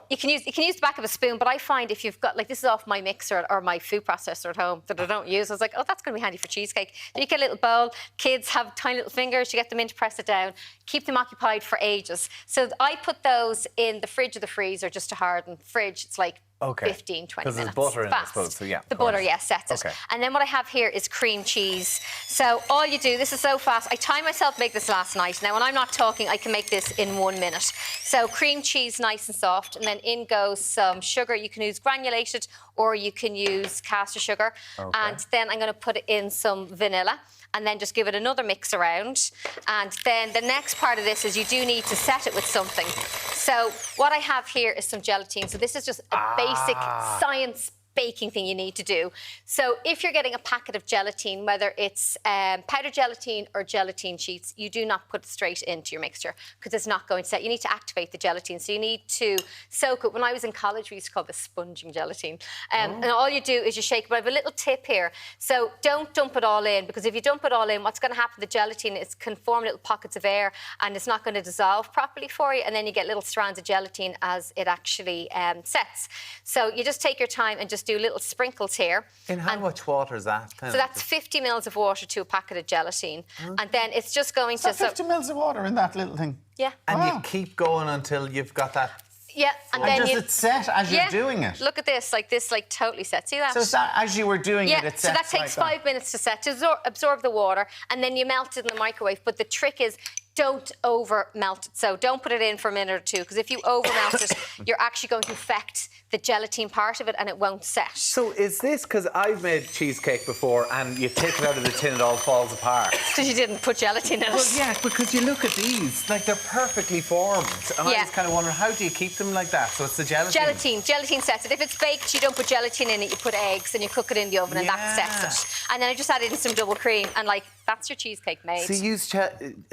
you can use the back of a spoon, but I find if you've got, this is off my mixer or my food processor at home that I don't use, I was like, oh, that's going to be handy for cheesecake. Then you get a little bowl. Kids have tiny little fingers. You get them in to press it down. Keep them occupied for ages. So I put those in the fridge or the freezer just to harden. Fridge, it's like 15, 20 minutes. Because there's butter in it, I Fast. suppose, so yeah. The butter, yes, sets it. Okay. And then what I have here is cream cheese. So all you do, this is so fast. I timed myself to make this last night. Now, when I'm not talking, I can make this in 1 minute. So cream cheese, nice and soft, and then in goes some sugar. You can use granulated or you can use caster sugar. Okay. And then I'm going to put in some vanilla and then just give it another mix around. And then the next part of this is you do need to set it with something. So what I have here is some gelatine. So this is just a basic science baking thing you need to do. So if you're getting a packet of gelatine, whether it's powdered gelatine or gelatine sheets, you do not put it straight into your mixture because it's not going to set. You need to activate the gelatine. So you need to soak it. When I was in college, we used to call this sponging gelatine. And all you do is you shake it. But I have a little tip here. So don't dump it all in, because if you dump it all in, what's going to happen to the gelatine is can form little pockets of air and it's not going to dissolve properly for you. And then you get little strands of gelatine as it actually sets. So you just take your time and just do little sprinkles here. In how much water is that? So that's 50 mils of water to a packet of gelatine. And then it's just going to... 50 mils of water in that little thing? Yeah. And you keep going until you've got that... Yeah, and then does it set as you're doing it? Look at this, like totally set. See that? So is that as you were doing it, it sets so that takes like 5 minutes to set, to absorb the water, and then you melt it in the microwave. But the trick is, don't over melt it. So don't put it in for a minute or two, because if you over melt it, you're actually going to affect the gelatine part of it and it won't set. So is this because I've made cheesecake before and you take it out of the tin, it all falls apart? Because you didn't put gelatin in it. Well, yeah, because you look at these, like they're perfectly formed. And I was kind of wondering, how do you keep them like that? So it's the gelatin. Gelatine sets it. If it's baked, you don't put gelatin in it, you put eggs and you cook it in the oven and that sets it. And then I just added in some double cream and that's your cheesecake made.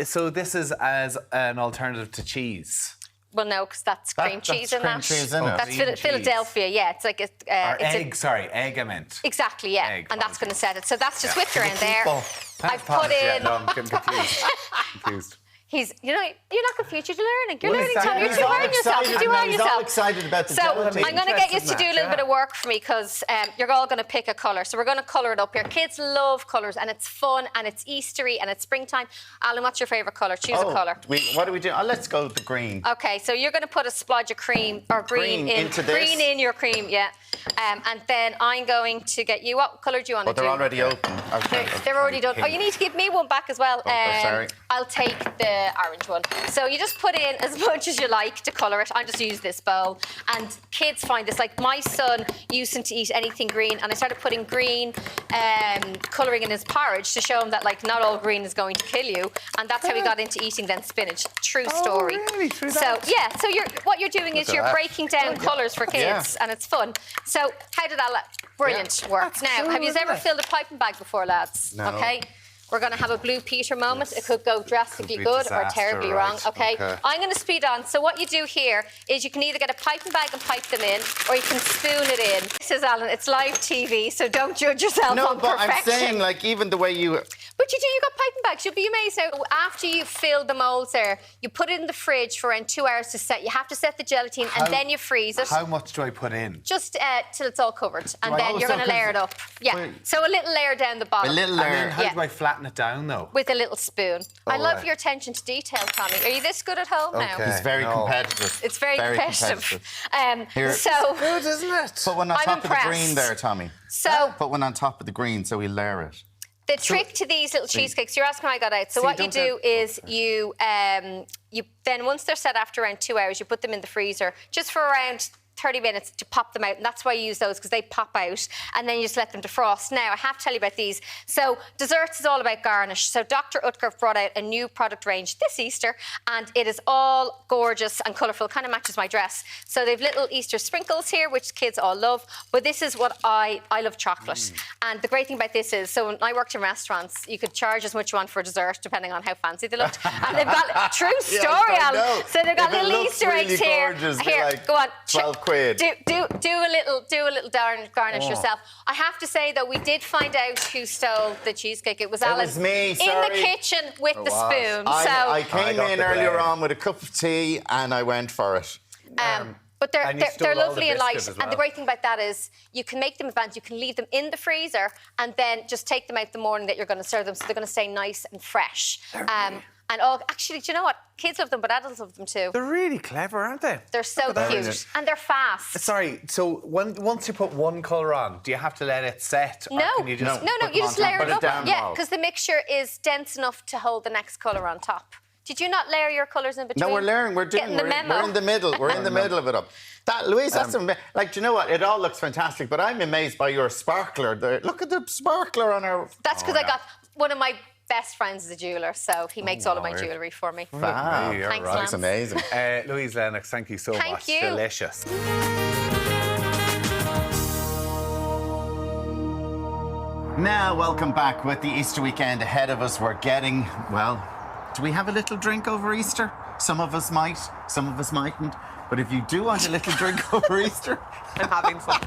So this is as an alternative to cheese? Well, no, because that's cream cheese in that. That's Philadelphia, yeah. It's like egg I meant. Exactly, yeah. Egg, and that's going to set it. So that's just whipped around there. I've put in... No, I'm getting confused. You're not confused. You're learning. You're learning. Exactly. You're doing yourself. You're doing He's all excited about the gelatin. I'm going to get you to do a little bit of work for me because you're all going to pick a colour. So we're going to colour it up here. Kids love colours and it's fun and it's Eastery and it's springtime. Alan, what's your favourite colour? Choose a colour. What do we do? Oh, let's go with the green. Okay, so you're going to put a splodge of cream or green into this? Green in your cream, yeah. And then I'm going to get you. What colour do you want to do? They're already open. Okay. They're already done. Oh, you need to give me one back as well. Sorry. I'll take the orange one. So you just put in as much as you like to colour it. I just use this bowl. And kids find this, like my son used to eat anything green, and I started putting green colouring in his porridge to show him that like not all green is going to kill you. And that's how he got into eating then spinach. True story. Really? Through so that? Yeah, so what you're doing is you're breaking down colours for kids, and it's fun. So how did that brilliant work? Now, have you ever filled a piping bag before, lads? No. Okay. We're going to have a Blue Peter moment. It could go drastically Could be good or disaster, terribly right. wrong. Okay. I'm going to speed on. So what you do here is you can either get a piping bag and pipe them in, or you can spoon it in. This is Alan. It's live TV, so don't judge yourself on perfection. I'm saying, like, even the way you... But you got piping bags. You'll be amazed. Now, after you fill the moulds there, you put it in the fridge for around 2 hours to set. You have to set the gelatine and then you freeze it. How much do I put in? Just till it's all covered, and then you're going to layer it up. Yeah. So a little layer down the bottom. A little layer. And then how do I flatten it down, though? With a little spoon. I love your attention to detail, Tommy. Are you this good at home now? He's very competitive. It's very competitive. Here. So good, isn't it? Put one on top of the green there, Tommy. So put one on top of the green so we layer it. the trick to these little cheesecakes, you're asking how I got out. So what you do is you then once they're set after around 2 hours, you put them in the freezer just for around 30 minutes to pop them out, and that's why you use those, because they pop out, and then you just let them defrost. Now, I have to tell you about these. So, desserts is all about garnish. So, Dr. Utker brought out a new product range this Easter, and it is all gorgeous and colourful. Kind of matches my dress. So, they've little Easter sprinkles here, which kids all love, but this is what I love chocolate. And the great thing about this is, so when I worked in restaurants, you could charge as much you want for dessert, depending on how fancy they looked. And they've got, true story, Alan. So, they've got little Easter eggs here. Here, like go on. 12 quid. Do a little garnish yourself. I have to say though, we did find out who stole the cheesecake. It was Alan. It was me, in sorry. the kitchen with the spoon. I came in earlier on with a cup of tea and I went for it. But they're lovely and light. Well. And the great thing about that is you can make them in advance. You can leave them in the freezer and then just take them out the morning that you're going to serve them, so they're going to stay nice and fresh. Actually, do you know what? Kids love them, but adults love them too. They're really clever, aren't they? They're so cute. And they're fast. Sorry, so once you put one colour on, do you have to let it set? No, or can you just you just layer it up. down Yeah, because the mixture is dense enough to hold the next colour on top. Did you not layer your colours in between? No, we're layering. We're in the middle. We're in the middle of it up. Louise, that's like, do you know what? It all looks fantastic, but I'm amazed by your sparkler. Look at the sparkler on our... That's because I got one of my best friends is a jeweller, so he makes all of my jewellery for me. Wow, thanks, that's amazing. Louise Lennox, thank you so much. Thank you. Delicious. Now, welcome back. With the Easter weekend ahead of us, we're getting, well, do we have a little drink over Easter? Some of us might, some of us mightn't. But if you do want a little drink over Easter... I'm having fun.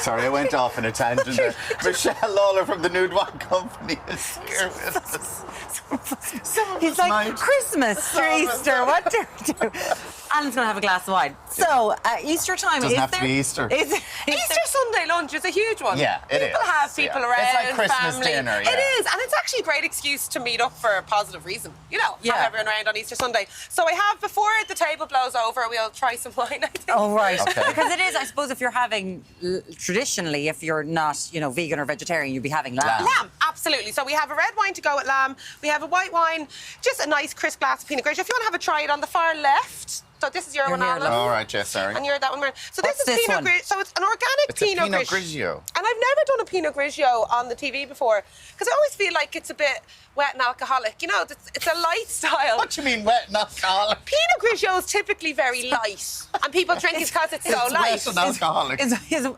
Sorry, I went off on a tangent there. Michelle Lawler from the Nude Wine Company is here with us. He's like, Christmas or Easter, what do we do? Alan's going to have a glass of wine. So, Easter time, Doesn't have to be Easter. Easter Sunday lunch is a huge one. Yeah, it is. People have people around, it's like Christmas family. dinner, yeah. It is, and it's actually a great excuse to meet up for a positive reason. You know, have everyone around on Easter Sunday. So I have, before the table blows over, we'll try some wine, I think. Oh, right. Okay. Because it is, I suppose, if you're having, traditionally, if you're not, you know, vegan or vegetarian, you'd be having lamb. Lamb, absolutely. So we have a red wine to go with lamb. We have a white wine, just a nice crisp glass of Pinot Grigio. If you want to have a try it on the far left. So this is your one, Alan. All right, Jess, sorry. And you're that one, Mary. So What's this is Pinot Grigio. So it's an organic Pinot Grigio. And I've never done a Pinot Grigio on the TV before, because I always feel like it's a bit wet and alcoholic. You know, it's a light style. What do you mean wet and alcoholic? Pinot Grigio is typically very light, and people drink it because it's so light. Wet and alcoholic.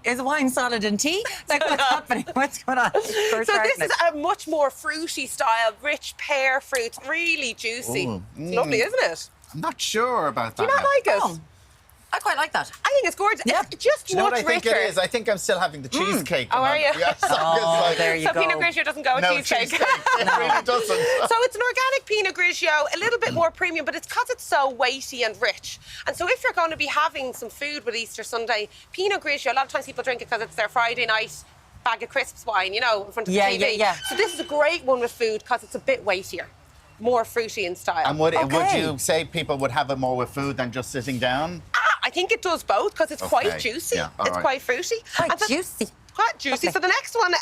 Is wine solid in tea? Like, what's happening? What's going on? So this is a much more fruity style, rich pear fruit, really juicy. It's lovely, isn't it? I'm not sure about that. Do you not like it? I quite like that. I think it's gorgeous. Yeah. It's just Do you know what much I think richer. it is? I think I'm still having the cheesecake. Oh, are you? Yeah, so there you so go. Pinot Grigio doesn't go with No, cheesecake. It really doesn't. So it's an organic Pinot Grigio, a little bit more premium, but it's because it's so weighty and rich. And so if you're going to be having some food with Easter Sunday, Pinot Grigio, a lot of times people drink it because it's their Friday night bag of crisps wine, you know, in front of the TV. Yeah. So this is a great one with food because it's a bit weightier, more fruity in style. And would you say people would have it more with food than just sitting down? I think it does both because it's quite Okay. juicy. Yeah, all it's right. quite fruity. Quite And so- juicy. Quite juicy. Okay. So the next one,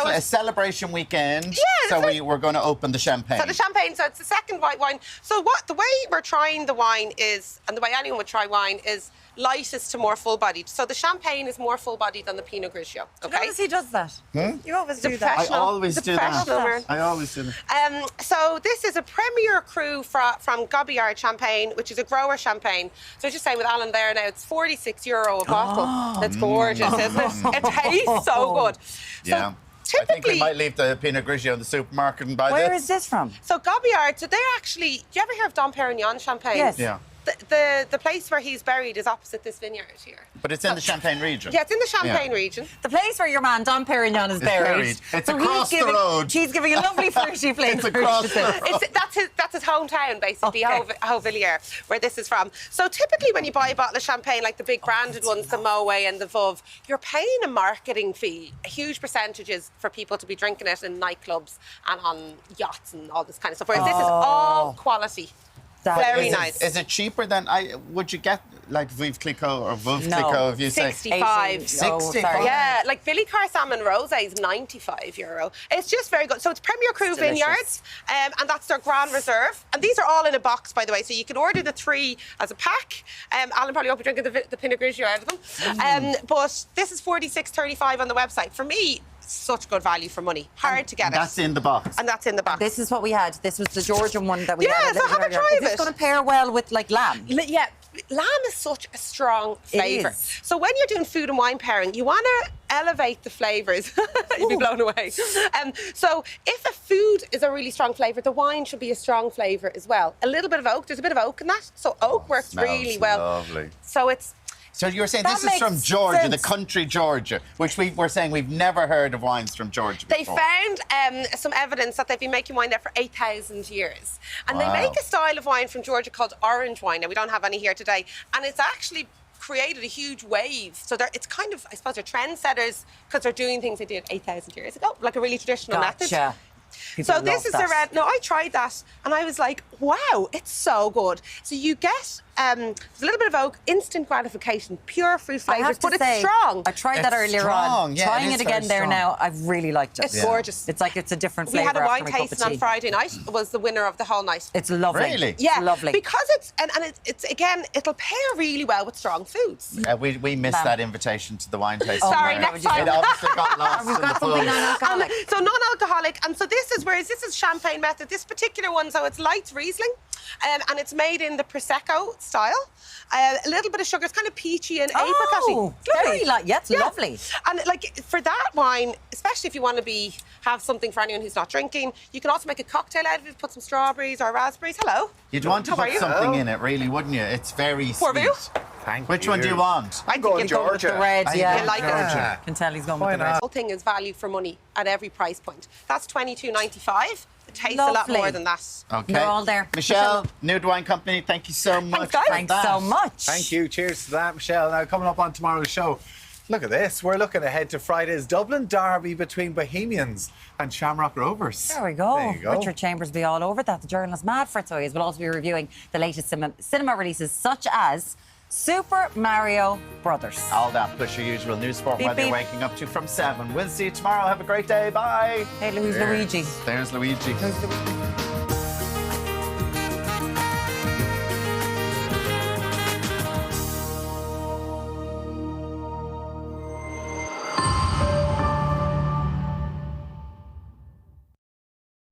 A celebration weekend. Yeah, So we're going to open the champagne. So the champagne, so it's the second white wine. So the way we're trying the wine is, and the way anyone would try wine is lightest to more full-bodied. So the champagne is more full-bodied than the Pinot Grigio. Okay. Notice he does that. You always do that. I always do that. Professional. I always do that. So this is a Premier Cru from Gobillard Champagne, which is a grower champagne. So I was just saying with Alan there now, it's €46 a bottle. It's gorgeous, isn't it? It tastes so good. Yeah. I think we might leave the Pinot Grigio in the supermarket and buy Where this. is this from? So Gobillard, so they're actually, do you ever hear of Dom Perignon champagne? Yes. Yeah. The place where he's buried is opposite this vineyard here. But it's in the Champagne region. Yeah, it's in the Champagne region. The place where your man Dom Perignon is buried. It's So across he's the road. He's giving a lovely fruity flavour. It's across the road. That's his hometown, basically, Hautvilliers, where this is from. So typically when you buy a bottle of champagne, like the big branded ones, the Moët and the Veuve, you're paying a marketing fee, a huge percentages for people to be drinking it in nightclubs and on yachts and all this kind of stuff. Whereas this is all quality. Very nice. Is it cheaper than would you get like Veuve Clicquot or Veuve No. Clicquot if you say 65. 65? Yeah, like Billy Carr Salmon Rosé is €95. It's just very good. So it's Premier Cru It's delicious. Vineyards, and that's their Grand Reserve. And these are all in a box, by the way, so you can order the 3 as a pack. Alan probably won't be drinking the Pinot Grigio out of them. But this is $46.35 on the website. For me, such good value for money. Hard to get it. That's in the box. And that's in the box. This is what we had. This was the Georgian one that we Yeah, had. so have a try Is of this it. going to pair well with like lamb? Yeah, lamb is such a strong flavour. is. So when you're doing food and wine pairing, you want to elevate the flavours. You'd be blown away. So if a food is a really strong flavour, the wine should be a strong flavour as well. A little bit of oak. There's a bit of oak in that. So oak works Smells really well. lovely. So it's... So you were saying That this is from makes Georgia, sense. the country Georgia, which we were saying we've never heard of wines from Georgia They before. found some evidence that they've been making wine there for 8,000 years. And Wow. they make a style of wine from Georgia called orange wine. Now, we don't have any here today. And it's actually created a huge wave. So it's kind of, I suppose, they're trendsetters because they're doing things they did 8,000 years ago, like a really traditional method. Gotcha. So People this love is that. the red. No, I tried that and I was like, wow, it's so good. So you get there's a little bit of oak, instant gratification, pure fruit I have flavours, to but say, it's strong. I tried that It's earlier on. strong, yeah, Trying it it is again very there strong. now, I've really liked it. It's gorgeous. It's like it's a different We flavour had a wine after my cup of tasting on tea. Friday night. Was the winner of the whole night. It's lovely. Really? Yeah, It's lovely. because it's and it's again, it'll pair really well with strong foods. We missed Lamb. that invitation to the wine tasting. Sorry, there. next time. It obviously got lost We've in got the something flow. non-alcoholic. So non-alcoholic, and so this is champagne method. This particular one, so it's light Riesling, and it's made in the Prosecco style. A little bit of sugar. It's kind of peachy and Oh, apricotty. very it's lovely. And like for that wine, especially if you want to have something for anyone who's not drinking, you can also make a cocktail out of it. Put some strawberries or raspberries. Hello. You'd want to How are put you? something in it, really, wouldn't you? It's very Pour sweet. you? Thank Which one do you want? I think going you'll go with Georgia. the red. I Yeah, go you like Georgia. it. Can tell he's going Why with the red. The whole thing is value for money at every price point. That's $22.95. It tastes a lot Lovely. more than that. Okay. They're all there. Michelle, Nude Wine Company, thank you so much. guys. for Thanks that. so much. Thank you. Cheers to that, Michelle. Now, coming up on tomorrow's show, look at this. We're looking ahead to Friday's Dublin derby between Bohemians and Shamrock Rovers. There we go. There you go. Richard Chambers will be all over that. The journalist mad for it, so he is. We'll also be reviewing the latest cinema releases, such as Super Mario Brothers. All that plus your usual news for Beep, whether you're beep. waking up to from 7. We'll see you tomorrow. Have a great day. Bye. Hey, who's Luigi? There's Luigi. Who's Luigi?